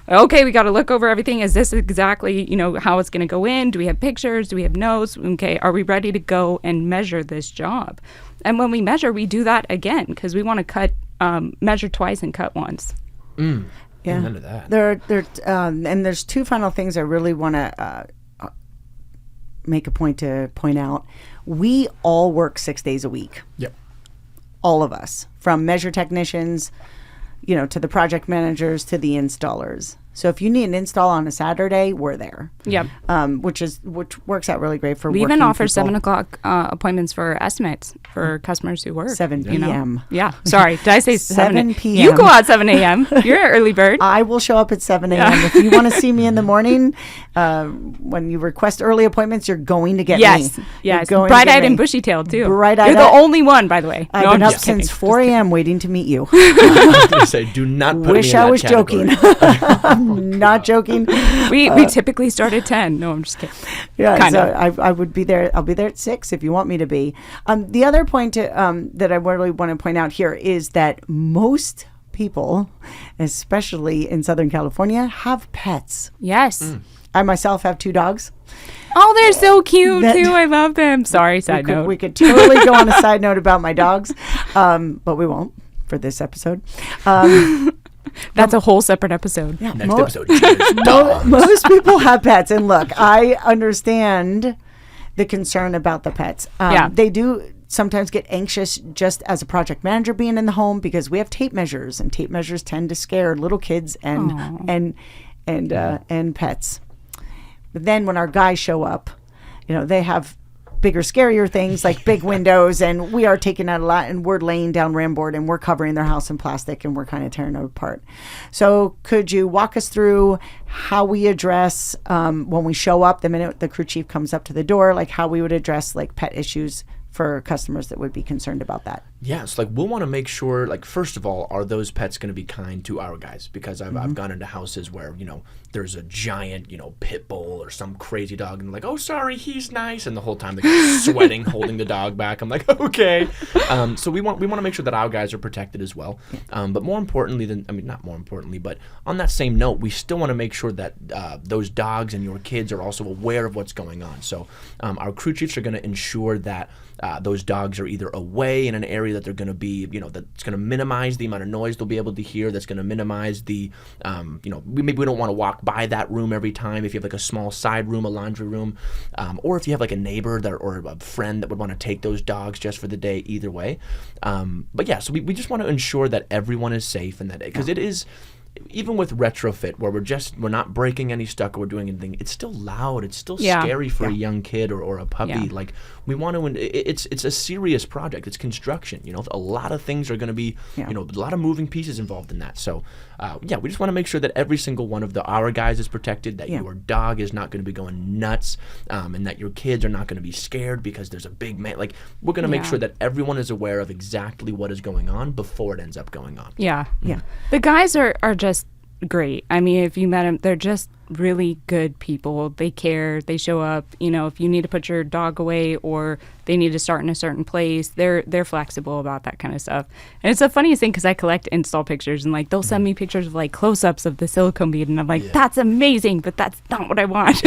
Okay, we got to look over everything. Is this exactly, how it's going to go in? Do we have pictures? Do we have notes? Okay, are we ready to go and measure this job? And when we measure, we do that again because we want to measure twice and cut once. Yeah. Amen to that. And there's two final things I really want to make a point out. We all work 6 days a week. Yep. All of us, from measure technicians, to the project managers to the installers. So if you need an install on a Saturday, we're there. Yep. Which works out really great for We working even offer people. 7 o'clock appointments for estimates for customers who work. 7 you know? p.m. Yeah. Sorry. Did I say 7 p.m.? You go out 7 a.m. You're an early bird. I will show up at 7 a.m. If you want to see me in the morning, when you request early appointments, you're going to get me. Yes. Bright-eyed and bushy-tailed, too. Bright-eyed. You're the only one, by the way. I've been up since 4 a.m. waiting to meet you. I was going to say, do not put Wish me in I that was category. joking. I'm not joking. We typically start at 10. No, I'm just kidding. Yeah, Kind so of. I would be there. I'll be there at 6 if you want me to be. The other point that I really want to point out here is that most people, especially in Southern California, have pets. Yes. I myself have 2 dogs. Oh, they're so cute, too. I love them. Sorry, side note. We could totally go on a side note about my dogs, but we won't for this episode. That's a whole separate episode. Yeah, Next episode, Gina's dogs. most people have pets, and look, I understand the concern about the pets. They do sometimes get anxious just as a project manager being in the home because we have tape measures, and tape measures tend to scare little kids and pets. But then when our guys show up, they have bigger, scarier things like big windows, and we are taking out a lot, and we're laying down ram board, and we're covering their house in plastic, and we're kind of tearing it apart. So could you walk us through how we address when we show up, the minute the crew chief comes up to the door, like how we would address like pet issues for customers that would be concerned about that? Yes, we'll want to make sure, first of all, are those pets going to be kind to our guys? Because I've gone into houses where, there's a giant, pit bull or some crazy dog, and oh, sorry, he's nice. And the whole time they're sweating, holding the dog back. I'm like, okay. So we want to make sure that our guys are protected as well. But more importantly not more importantly, but on that same note, we still want to make sure that those dogs and your kids are also aware of what's going on. So our crew chiefs are going to ensure that those dogs are either away in an area that they're going to be, that's going to minimize the amount of noise they'll be able to hear, that's going to minimize the, maybe we don't want to walk by that room every time if you have a small side room, a laundry room, or if you have a neighbor or a friend that would want to take those dogs just for the day, either way. But yeah, so we just want to ensure that everyone is safe, and that, because it is, even with retrofit, where we're not breaking any stucco or doing anything, it's still loud. It's still scary for a young kid or a puppy. Yeah. We want to. It's a serious project. It's construction. A lot of things are going to be. A lot of moving pieces involved in that. So, we just want to make sure that every single one of our guys is protected. That your dog is not going to be going nuts, and that your kids are not going to be scared because there's a big man. We're going to make sure that everyone is aware of exactly what is going on before it ends up going on. Yeah. The guys are just great. I mean, if you met them, they're just really good people. They care. They show up. If you need to put your dog away or they need to start in a certain place, they're flexible about that kind of stuff. And it's the funniest thing because I collect install pictures, and they'll send me pictures of close-ups of the silicone bead, and I'm like, that's amazing, but that's not what I want.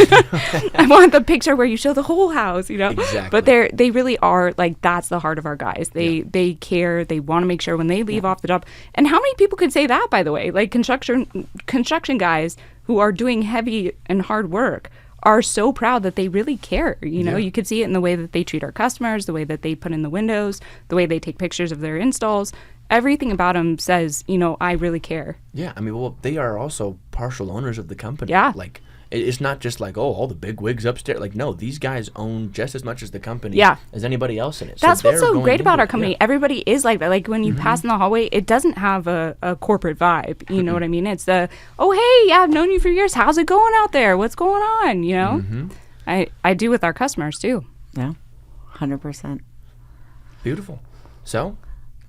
I want the picture where you show the whole house, Exactly. But they really are that's the heart of our guys. They care. They want to make sure when they leave off the job. And how many people could say that, by the way? Construction guys who are doing heavy and hard work are so proud that they really care. You could see it in the way that they treat our customers, the way that they put in the windows, the way they take pictures of their installs. Everything about them says, I really care. Yeah, they are also partial owners of the company. Yeah. It's not just all the big wigs upstairs. No, these guys own just as much as the company as anybody else in it. That's what's so great about our it. company. Yeah. Everybody is like that. When you pass in the hallway, it doesn't have a corporate vibe. You know what I mean? It's hey, I've known you for years. How's it going out there? What's going on? I do with our customers too. Yeah, 100%. Beautiful. So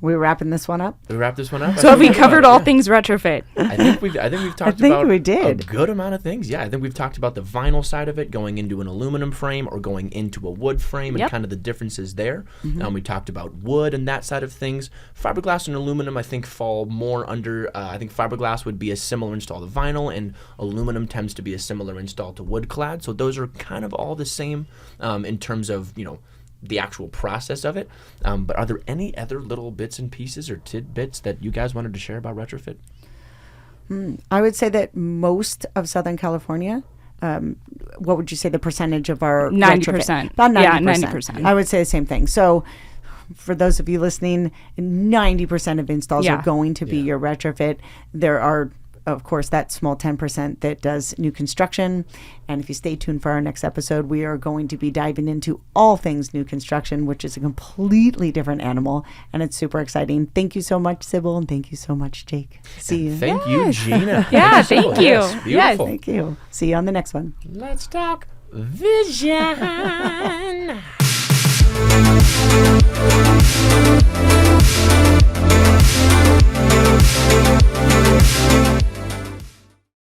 we wrapping this one up? we wrap this one up. So have we covered all things retrofit? I think we've talked about we did. a good amount of things. Yeah, I think we've talked about the vinyl side of it, going into an aluminum frame or going into a wood frame, and kind of the differences there. We talked about wood and that side of things. Fiberglass and aluminum, I think, fall more under. I think fiberglass would be a similar install to vinyl, and aluminum tends to be a similar install to wood clad. So those are kind of all the same in terms of the actual process of it. But are there any other little bits and pieces or tidbits that you guys wanted to share about retrofit? I would say that most of Southern California, what would you say the percentage of our 90%. retrofit? About 90%. Yeah, 90%. I would say the same thing. So for those of you listening, 90% of installs are going to be your retrofit. There are, of course, that small 10% that does new construction. And if you stay tuned for our next episode, we are going to be diving into all things new construction, which is a completely different animal. And it's super exciting. Thank you so much, Cybill. And thank you so much, Jake. See you. Thank you, Gina. Yeah, thank you. Yes, Yes. beautiful. Thank you. See you on the next one. Let's talk vision.